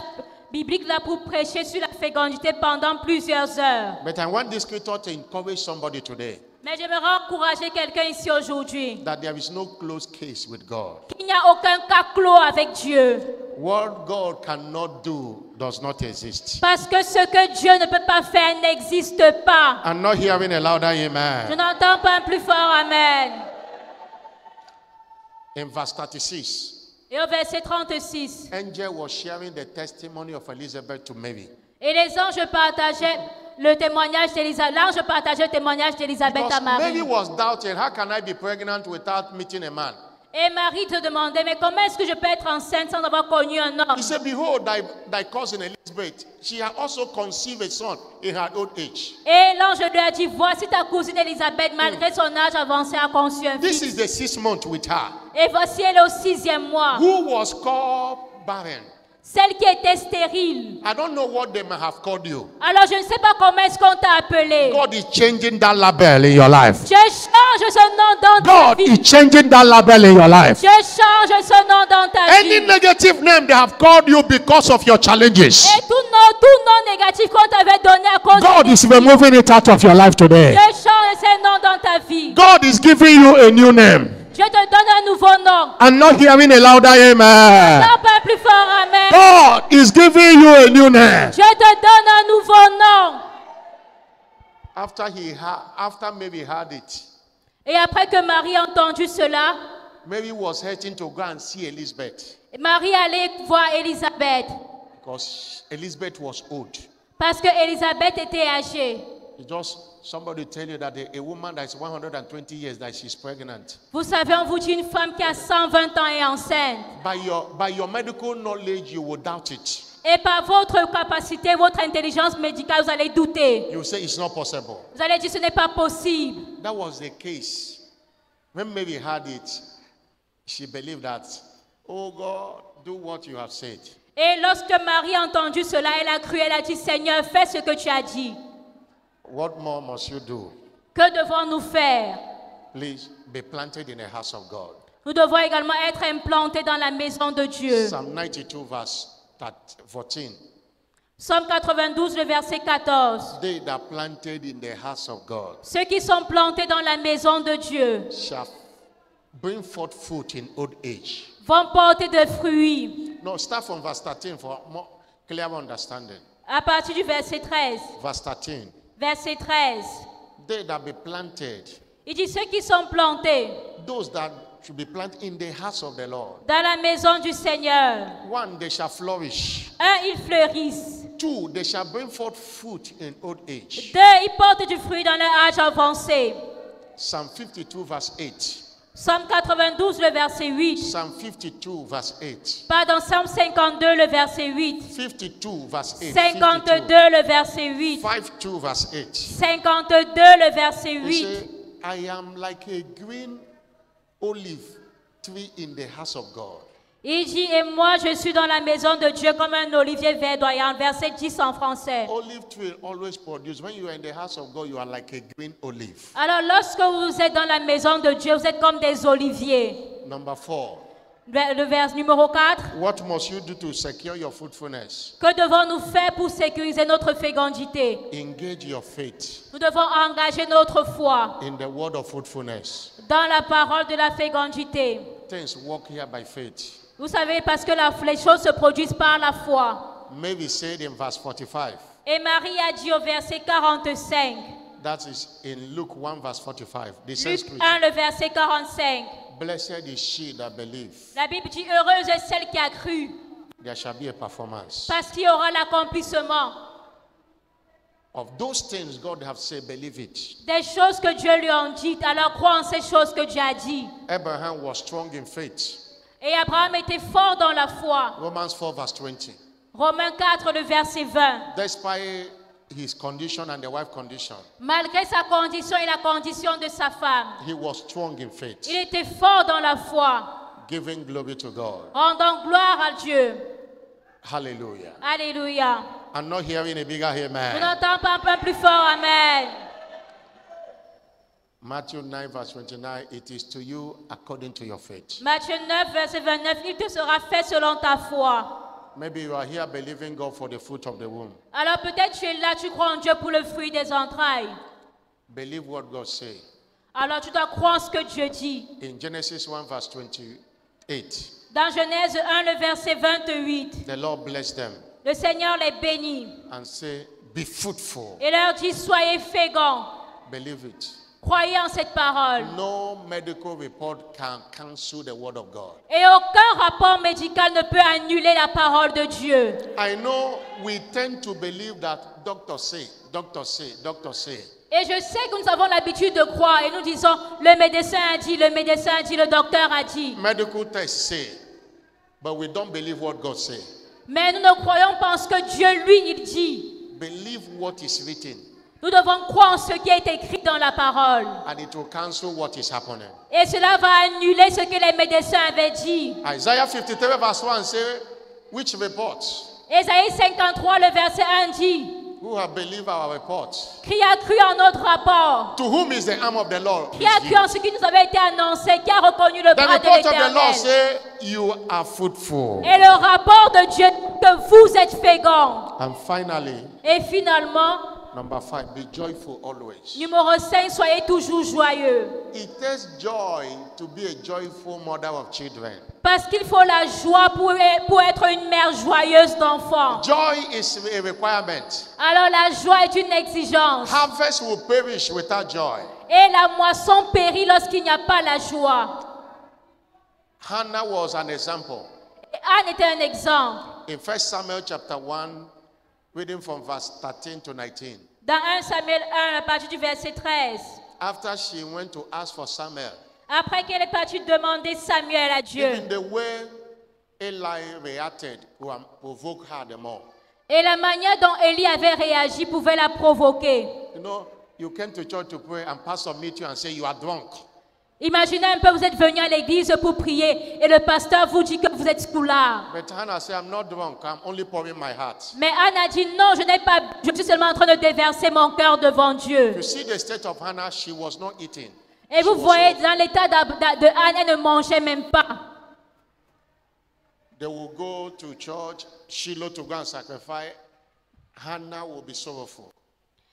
biblique là pour prêcher sur la fécondité pendant plusieurs heures. But I want this scripture to encourage somebody today Mais j'aimerais encourager quelqu'un ici aujourd'hui. that there is no close case with God. Il n'y a aucun cas clos avec Dieu. What God cannot do does not exist. Parce que ce que Dieu ne peut pas faire n'existe pas. I'm not hearing a louder Je amen. n'entends pas un plus fort Amen. In verse 36, Et au verset 36, angel was sharing the testimony of Elizabeth to Mary. et les anges partageaient le témoignage d'Élisabeth. L'ange partageait le témoignage d'Élisabeth à Because Mary Marie. was doubting, how can I be pregnant without meeting a man? Et Marie te demandait, mais comment est-ce que je peux être enceinte sans avoir connu un homme? He said, behold, thy cousin Elizabeth, she had also conceived a son in her old age. Et l'ange lui a dit, voici ta cousine Élisabeth, malgré son âge avancé, a conçu un This fils. is the 6th month with her, Et voici, elle est au 6e mois. who was called barren. Celle qui était stérile. I don't know what they may have called you. Alors, je ne sais pas comment est-ce qu'on t'a appelé. God is changing that label in your life. Je change ce nom dans ta God vie. is changing that label in your life. Je change ce nom dans ta Any vie. negative name they have called you because of your challenges, Et tout nom négatif qu'on t'avait donné à cause God de is removing it out of your life today. Je change ces noms dans ta vie. God is giving you a new name. Je te donne un nouveau nom. I'm not hearing a louder amen. Non, pas plus fort, Amen. God is giving you a new name. Je te donne un nouveau nom. After Mary heard it, Et après que Marie a entendu cela, Mary was heading to go and see Elizabeth Marie allait voir Élisabeth. because Elizabeth was old. Parce que Élisabeth était âgée. Just somebody tell you that a woman that is 120 years that she's pregnant. Vous savez, on vous dit une femme qui a 120 ans est enceinte. By your medical knowledge, you will doubt it. Et par votre capacité, votre intelligence médicale, vous allez douter. You say it's not possible. Vous allez dire ce n'est pas possible. That was the case. When Mary heard it, she believed that, oh God, do what you have said. Et lorsque Marie a entendu cela, elle a cru, elle a dit, Seigneur, fais ce que tu as dit. What more must you do? Que devons-nous faire? Please be planted in the house of God. Nous devons également être implantés dans la maison de Dieu. Psalm 92 verse 14. Psaume 92, le verset 14. They that are planted in the house of God Ceux qui sont plantés dans la maison de Dieu shall bring forth fruit in old age. vont porter de fruits. No, start from verse 13 for more clear understanding. À partir du verset 13. Verse 13. Verset 13. They that be planted, Il dit ceux qui sont plantés those that should be planted in the house of the Lord. dans la maison du Seigneur. One, they shall flourish. Un, ils fleurissent. Two, they shall bring forth fruit in old age. Deux, ils portent du fruit dans leur âge avancé. Psalm 52 verse 8. Psaume 92, le verset 8. Psalm 52 verse 8. Pardon, Psaume 52, le verset 8. 52 verse 8. 52, le verset 8. 52 verse 8. 52, le verset He 8. said, I am like a green olive tree in the house of God. Il dit, et moi je suis dans la maison de Dieu comme un olivier verdoyant. Verset 10 en français. Olive tree always produce. When you are in the house of God, you are like a green olive. Alors lorsque vous êtes dans la maison de Dieu, vous êtes comme des oliviers. Number 4. Le vers numéro 4. What must you do to secure your fruitfulness? Que devons-nous faire pour sécuriser notre fécondité? Engage your faith Nous devons engager notre foi in the word of fruitfulness. dans la parole de la fécondité. Things work here by faith. Vous savez, parce que les choses se produisent par la foi. Maybe said in verse 45. Et Marie a dit au verset 45. That is in Luke 1 verse 45. The same Luc scripture. 1, le verset 45. Blessed is she that believe. La Bible dit, heureuse est celle qui a cru, There shall be a performance. parce qu'il y aura l'accomplissement. Of those things God have said, believe it. Des choses que Dieu lui a dites, alors crois en ces choses que Dieu a dit. Abraham was strong in faith. Et Abraham était fort dans la foi. Romans 4 verse 20. Romains 4, le verset 20. Despite his condition and the wife's condition, Malgré sa condition et la condition de sa femme, he was strong in faith, il était fort dans la foi, giving glory to God. rendant gloire à Dieu. Hallelujah. Alléluia. I'm not hearing a bigger On amen. n'entend pas un peu plus fort, amen. Matthew 9 verse 29, it is to you according to your faith. Matthieu 9, verset 29, il te sera fait selon ta foi. Maybe you are here believing God for the fruit of the womb. Alors peut-être tu es là, tu crois en Dieu pour le fruit des entrailles. Believe what God says. Alors tu dois croire en ce que Dieu dit. In Genesis 1 verse 28, Dans Genèse 1, le verset 28, the Lord blessed them le Seigneur les bénit and say, be fruitful. et leur dit, soyez féconds. Believe it. Croyez en cette parole. No medical report can cancel the word of God. Et aucun rapport médical ne peut annuler la parole de Dieu. I know we tend to believe that doctors say, doctors say, doctors say. Et je sais que nous avons l'habitude de croire et nous disons, le médecin a dit, le médecin a dit, le docteur a dit. Medical tests say, but we don't believe what God says. Mais nous ne croyons pas en ce que Dieu, lui, il dit. Believe what is written, Nous devons croire en ce qui est écrit dans la parole. and it will cancel what is happening. Et cela va annuler ce que les médecins avaient dit. Isaiah 53 verse 1 say, which report? Ésaïe 53, le verset 1 dit, Who have believed our report? qui a cru en notre rapport? To whom is the arm of the Lord? Qui a cru en ce qui nous avait été annoncé? Qui a reconnu le The bras de report of the Lord l'Éternel? say, you are fruitful. Et le rapport de Dieu dit que vous êtes féconds. And finally, Et finalement, number 5, be joyful always. numéro 5, soyez toujours joyeux. It takes joy to be a joyful mother of children. Parce qu'il faut la joie pour être une mère joyeuse d'enfants. Joy is a requirement. Alors la joie est une exigence. Harvest will perish without joy. Et la moisson périt lorsqu'il n'y a pas la joie. Hannah was an example. Et Anne était un exemple. In 1 Samuel chapter 1, reading from verse 13 to 19. Dans 1 Samuel 1, à partir du verset 13. After she went to ask for Samuel, Après qu'elle est partie demander Samuel à Dieu. even the way Eli reacted could provoke her the more. Et la manière dont Élie avait réagi pouvait la provoquer. You know, you came to church to pray and pastor meet you and say you are drunk. Imaginez un peu, vous êtes venu à l'église pour prier et le pasteur vous dit que vous êtes scoulard. But Hannah said, I'm not drunk, I'm only pouring my heart. Mais Anne a dit non, je suis seulement en train de déverser mon cœur devant Dieu. You see the state of Hannah, she was not eating. Et vous voyez, dans l'état de Anne, elle ne mangeait même pas. They will go to church, Shiloh to go and sacrifice. Hannah will be sorrowful.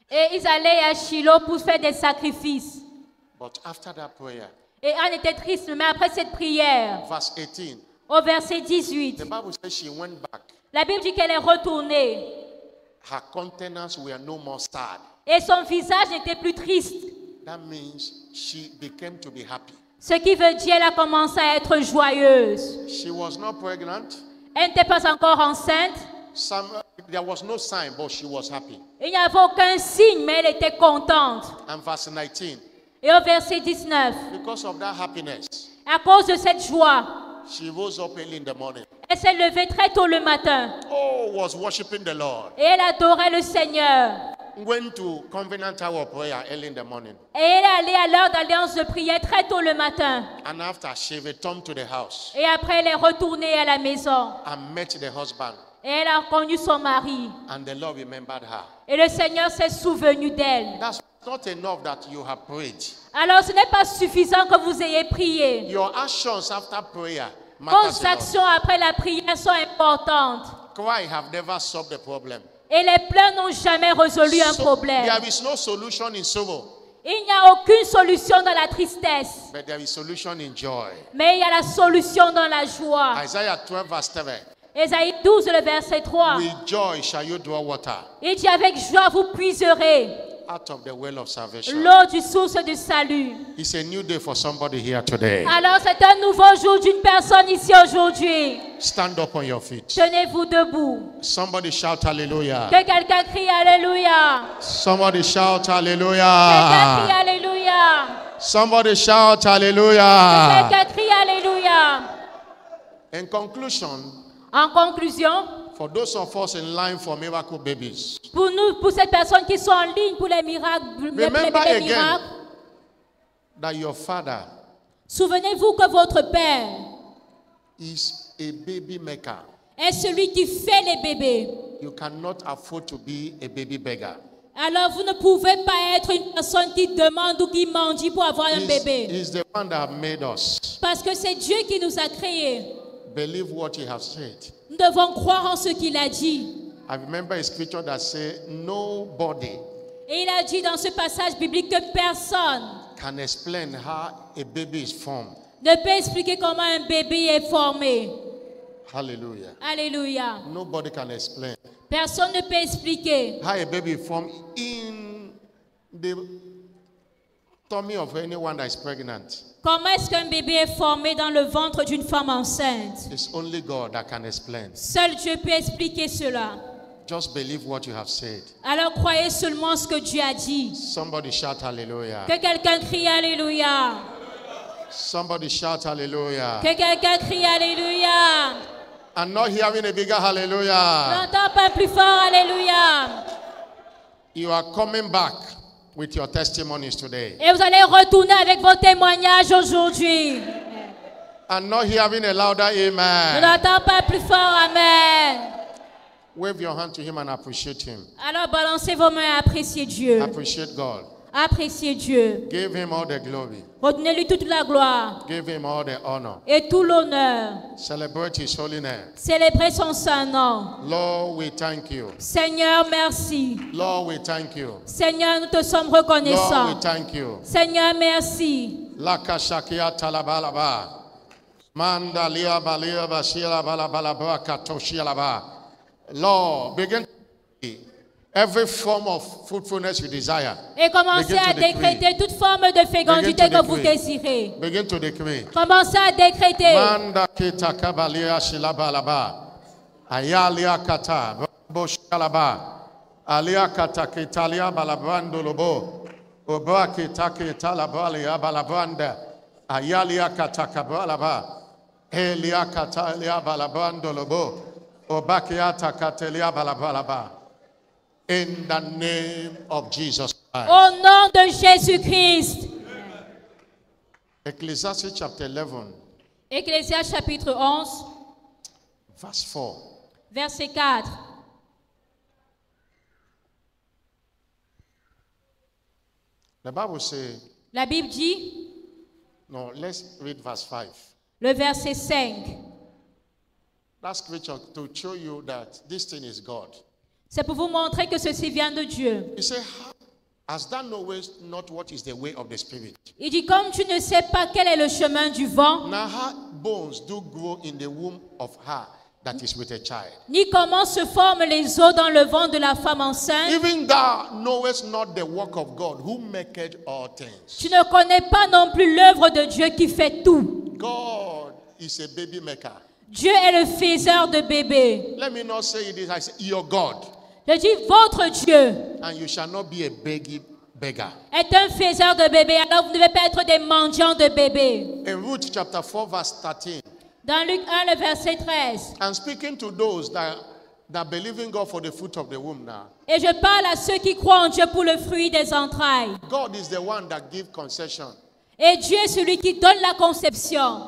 Et ils allaient à Shiloh pour faire des sacrifices. But after that prayer, Et Anne était triste, mais après cette prière, verse 18, au verset 18, the Bible says she went back. la Bible dit qu'elle est retournée. Her countenance were no more sad. Et son visage n'était plus triste. That means she became to be happy. Ce qui veut dire qu'elle a commencé à être joyeuse. She was not pregnant. Elle n'était pas encore enceinte. There was no sign, but she was happy. Il n'y avait aucun signe, mais elle était contente. And verse 19, Et au verset 19, because of that happiness, à cause de cette joie, she rose up early in the morning. elle s'est levée très tôt le matin. Oh, was worshiping the Lord. Et elle adorait le Seigneur. Went to Covenant Hour of Prayer early in the morning. Et elle est allée à l'heure d'alliance de prière très tôt le matin. And after, she returned to the house Et après, elle est retournée à la maison. and met the husband. Et elle a reconnu son mari. And the Lord remembered her. Et le Seigneur s'est souvenu d'elle. That's not enough that you have prayed. Alors, ce n'est pas suffisant que vous ayez prié. Your actions after prayer matters Vos a lot. actions après la prière sont importantes. Cry have never solved the problem. Et les pleurs n'ont jamais résolu un problème. There is no solution in sorrow, Il n'y a aucune solution dans la tristesse. but there is solution in joy. Mais il y a la solution dans la joie. Isaiah 12 verse 7. Ésaïe 12, le verset 3. With joy shall you draw water Il dit avec joie vous puiserez out of the well of salvation. l'eau du source du salut. It's a new day for somebody here today. Alors c'est un nouveau jour d'une personne ici aujourd'hui. Stand up on your feet. Tenez-vous debout. Somebody shout hallelujah. Que quelqu'un crie Alléluia. Somebody shout Quelqu'un crie hallelujah. Alléluia. Somebody shout hallelujah. Quelqu'un crie Alléluia. In conclusion, En conclusion, for those of us in line for miracle babies, pour nous, pour ces personnes qui sont en ligne pour les miracles, les remember bébés again miracles, that your father souvenez-vous que votre Père is a baby maker. est celui qui fait les bébés. You cannot afford to be a baby beggar. Alors vous ne pouvez pas être une personne qui demande ou qui mendie pour avoir un bébé. He's the one that made us. Parce que c'est Dieu qui nous a créés. Believe what he has said. Nous devons croire en ce qu'il a dit. I remember a scripture that says nobody Et il a dit dans ce passage biblique que personne can explain how a baby is formed. ne peut expliquer comment un bébé est formé. Hallelujah. Alléluia. Nobody can explain Personne ne peut expliquer how a baby is formed in the tummy of anyone that is pregnant. comment est-ce qu'un bébé est formé dans le ventre d'une femme enceinte. It's only God that can explain. Seul Dieu peut expliquer cela. Just believe what you have said. Alors croyez seulement ce que Dieu a dit. Somebody shout hallelujah. Que quelqu'un crie Alléluia. Somebody shout hallelujah. Que quelqu'un crie Alléluia. I'm not hearing a bigger hallelujah. N'entends pas plus fort Alléluia. You are coming back with your testimonies today. Et vous allez retourner avec vos témoignages aujourd'hui. I'm not hearing a louder Je amen. n'entends pas plus fort Amen. Wave your hand to him and appreciate him. Alors balancez vos mains et appréciez Dieu. Appreciate God. Appréciez Dieu. Give him all the glory. Redonnez-lui toute la gloire Give him all the honor. et tout l'honneur. Celebrate his holy name. Célébrez son saint nom. Lord, we thank you. Seigneur, merci. Lord, we thank you. Seigneur, nous te sommes Lord, reconnaissants. we thank you. Seigneur, merci. Laka shakia talabalaba. Manda lia balia bashila balabalaba katoshialaba. Lord, begin to see every form of fruitfulness you desire. Et commencez Begin to à décréter toute forme de fécondité Begin to que vous decree. désirez. Begin to decree. Commencez à décréter. Manda kita kabalia shilabalaba. Ayalia kata boshalaba. Alia katake talia balabrando lobo. Obake take talabalia balabranda. Ayalia kataka balaba. Elia katalia balabrando lobo. Obake atakatelia balabalaba. In the name of Jesus Christ. Au nom de Jésus-Christ. Ecclesiastes chapter 11. Ecclésias chapitre 11, Verse 4. verset 4. The Bible says, La Bible dit, no, let's read verse 5. le verset 5, That scripture to show you that this thing is God. c'est pour vous montrer que ceci vient de Dieu. He said, as thou knowest not what is the way of the Spirit. Il dit, comme tu ne sais pas quel est le chemin du vent, Now her bones do grow in the womb of her that is with a child. ni comment se forment les os dans le ventre de la femme enceinte, Even thou knowest not the work of God who maketh all things. tu ne connais pas non plus l'œuvre de Dieu qui fait tout. God is a baby maker. Dieu est le faiseur de bébés. Let me not say this, I say your God. Je dis, votre Dieu And you shall not be a beggar. est un faiseur de bébés, alors vous ne devez pas être des mendiants de bébés. In Ruth chapter 4 verse 13. Dans Luc 1, le verset 13. I'm speaking to those that believe in God for the fruit of the womb now. Et je parle à ceux qui croient en Dieu pour le fruit des entrailles. God is the one that gives concession. Et Dieu est celui qui donne la conception.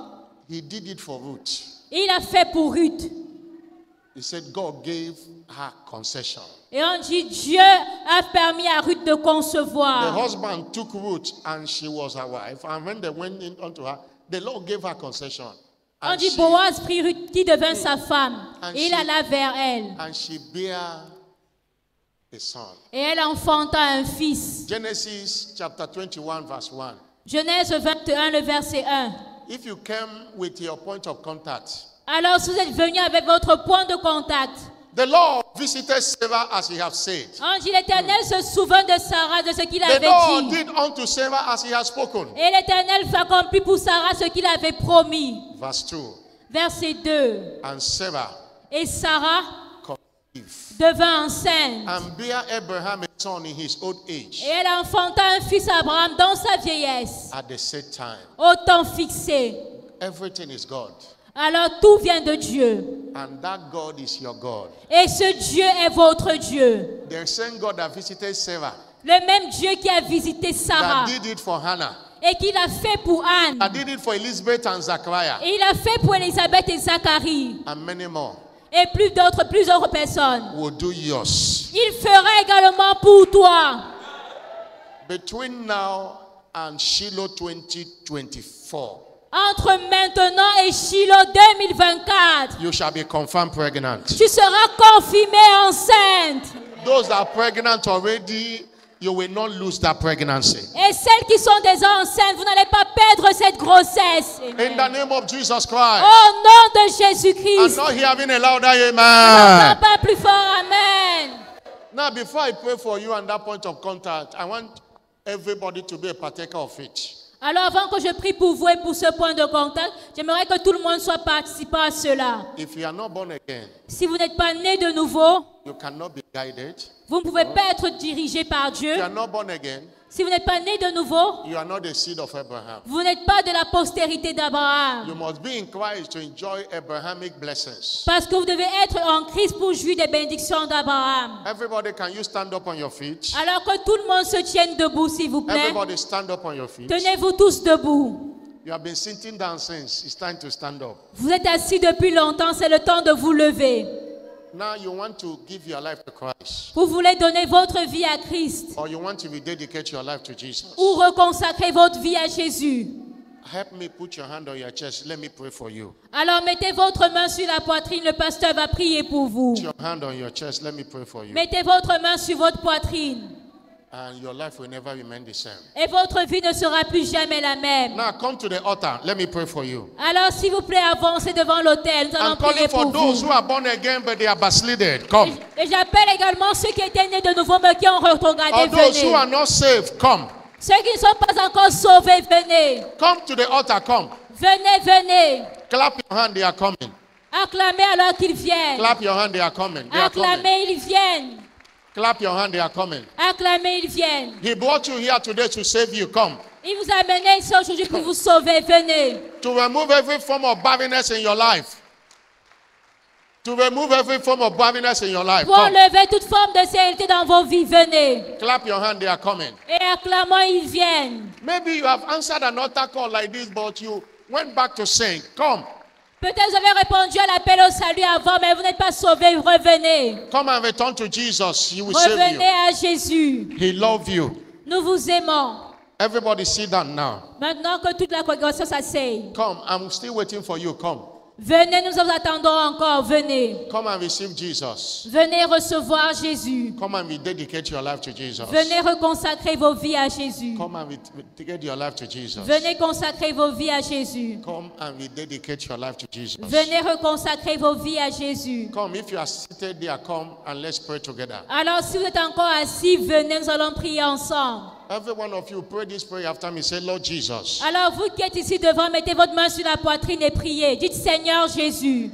He did it for Ruth. Il a fait pour Ruth. He said God gave her concession. Et on dit, Dieu a permis à Ruth de The concevoir. husband took Ruth and she was her wife. And when they went in unto her, the Lord gave her concession. On And dit, she, Boaz prit Ruth qui devint sa femme. And Et il she- alla vers elle. and she bare a son. Et elle enfanta un fils. Genesis chapter 21 verse 1. Genèse 21, le verset 1. If you came with your point of contact, Alors, si vous êtes venus avec votre point de contact, the Lord visited Sarah as he has said. on dit, l'Éternel se souvint de Sarah, de ce qu'il The avait Lord dit. did unto Sarah as he has spoken. Et l'Éternel accomplit pour Sarah ce qu'il avait promis. Verse 2. Verset 2. And Sarah Et Sarah conceived devint enceinte. and bare Abraham a son in his old age Et elle enfanta un fils à Abraham dans sa vieillesse, at the set time. au temps fixé. Everything is God. Alors tout vient de Dieu. And that God is your God. Et ce Dieu est votre Dieu. The same God that visited Sarah, Le même Dieu qui a visité Sarah that did it for Hannah, et qui l'a fait pour Anne. that did it for Elizabeth and Zachariah, Et il a fait pour Élisabeth et Zacharie. and many more, Et plusieurs personnes. will do yours. Il fera également pour toi. Between now and Shiloh 2024, Entre maintenant et Shiloh 2024, you shall be confirmed pregnant. tu seras confirmée enceinte. Those that are pregnant already, you will not lose that pregnancy. Et celles qui sont déjà enceintes, vous n'allez pas perdre cette grossesse. In the Amen. name of Jesus Christ. Au nom de I'm Jésus-Christ. not hearing a louder Non, amen. pas plus fort. Amen. Now, before I pray for you and that point of contact, I want everybody to be a partaker of it. Alors avant que je prie pour vous et pour ce point de contact, j'aimerais que tout le monde soit participant à cela. If you are not born again, Si vous n'êtes pas né de nouveau, you cannot be guided. vous ne pouvez pas être dirigé par Dieu. If you are not born again, Si vous n'êtes pas né de nouveau, you are not the seed of Abraham. vous n'êtes pas de la postérité d'Abraham. You must be in Christ to enjoy Abrahamic blessings. Parce que vous devez être en Christ pour jouir des bénédictions d'Abraham. Everybody, can you stand up on your feet? Alors que tout le monde se tienne debout, s'il vous plaît. Everybody, stand up on your feet. Tenez-vous tous debout. You have been sitting down since. It's time to stand up. Vous êtes assis depuis longtemps, c'est le temps de vous lever. Now you want to give your life to Christ, Vous voulez donner votre vie à Christ or you want to rededicate your life to Jesus. ou reconsacrer votre vie à Jésus. Help me put your hand on your chest. Let me pray for you. Alors mettez votre main sur la poitrine, le pasteur va prier pour vous. Put your hand on your chest. Let me pray for you. Mettez votre main sur votre poitrine And your life will never remain the same. et votre vie ne sera plus jamais la même. Now come to the altar. Let me pray for you. Alors s'il vous plaît, avancez devant l'autel. Nous allons I'm calling prier for pour those vous. who are born again but they are backslided. Come. Et j'appelle également ceux qui étaient nés de nouveau mais qui ont retrogradé. Or those who Venez. are not saved, come. Ceux qui ne sont pas encore sauvés, venez. Come to the altar. Come. Venez, venez. Clap your hand. They are coming. Acclamez alors qu'ils viennent. Clap your hand. They are coming. They are coming. Acclamez, ils viennent. Clap your hand, they are coming. Acclamez, ils viennent. He brought you here today to save you. Come. Il vous a amené ici aujourd'hui pour vous sauver. Venez. To remove every form of barrenness in your life. To remove every form of barrenness in your life. Pour Come. enlever toute forme de stérilité dans vos vies. Venez. Clap your hand, they are coming. Et acclamons, ils viennent. Maybe you have answered an altar call like this, but you went back to sing. Come. Peut-être vous avez répondu à l'appel au salut avant, mais vous n'êtes pas sauvés. Revenez. Come and return to Jesus. He will save Revenez you. à Jésus. He loves you. Nous vous aimons. Everybody sit down now. Maintenant que toute la congrégation s'asseye. Come, I'm still waiting for you. Come. Venez, nous vous attendons encore. Venez. Come and receive Jesus. Venez recevoir Jésus. Come and rededicate your life to Jesus. Venez reconsacrer vos vies à Jésus. Come and rededicate your life to Jesus. Venez consacrer vos vies à Jésus. Come and rededicate your life to Jesus. Venez reconsacrer vos vies à Jésus. Come, if you are seated there, come and let's pray together. Alors, si vous êtes encore assis, venez, nous allons prier ensemble. Every one of you pray this prayer after me. Say, Lord Jesus, Alors, vous qui êtes ici devant, mettez votre main sur la poitrine et priez. Dites Seigneur Jésus.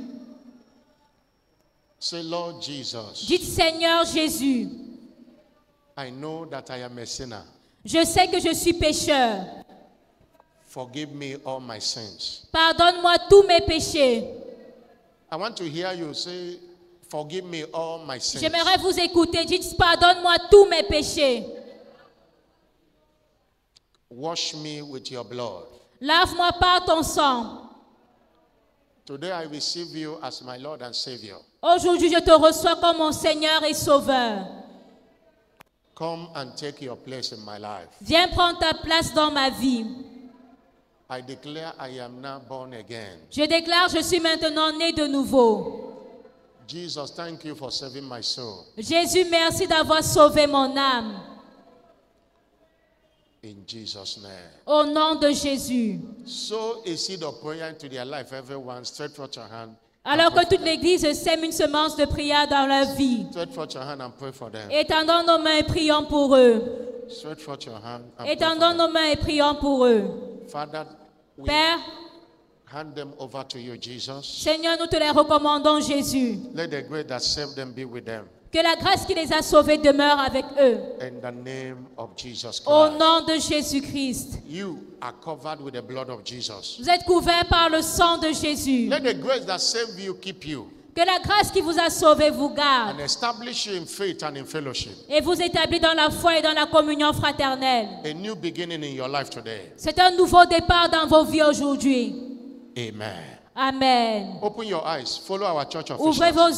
say, Lord Jesus, Dites Seigneur Jésus. I know that I am a sinner. Je sais que je suis pécheur. Forgive me all my sins. Pardonne-moi tous mes péchés. I want to hear you say, forgive me all my sins. J'aimerais vous écouter. Dites pardonne-moi tous mes péchés. Wash me with your blood. Lave-moi par ton sang. Today I receive you as my Lord and Savior. Aujourd'hui, je te reçois comme mon Seigneur et Sauveur. Come and take your place in my life. Viens prendre ta place dans ma vie. I declare I am now born again. Je déclare, je suis maintenant né de nouveau. Jesus, thank you for saving my soul. Jésus, merci d'avoir sauvé mon âme. In Jesus' name. Au nom de Jésus. Sow a seed of prayer into their life. Everyone, stretch forth your hand. Alors que toute l'Église sème une semence de prière dans leur vie. Stretch forth your hand and pray for them. Étendons nos mains et prions pour eux. Stretch forth your hand and pray Étendons for nos mains et prions pour eux. them. Father, we Père, hand them over to you, Jesus. Seigneur, nous te les recommandons, Jésus. Let the grace that saved them be with them. Que la grâce qui les a sauvés demeure avec eux. In the name of Jesus Au Christ. nom de Jésus-Christ. You are covered with the blood of Jesus. Vous êtes couverts par le sang de Jésus. Let the grace that saved you keep you Que la grâce qui vous a sauvés vous garde and establish you in faith and in fellowship. et vous établit dans la foi et dans la communion fraternelle. A new beginning in your life today. C'est un nouveau départ dans vos vies aujourd'hui. Amen. Amen. Open your eyes. Follow our church Ouvrez officials. vos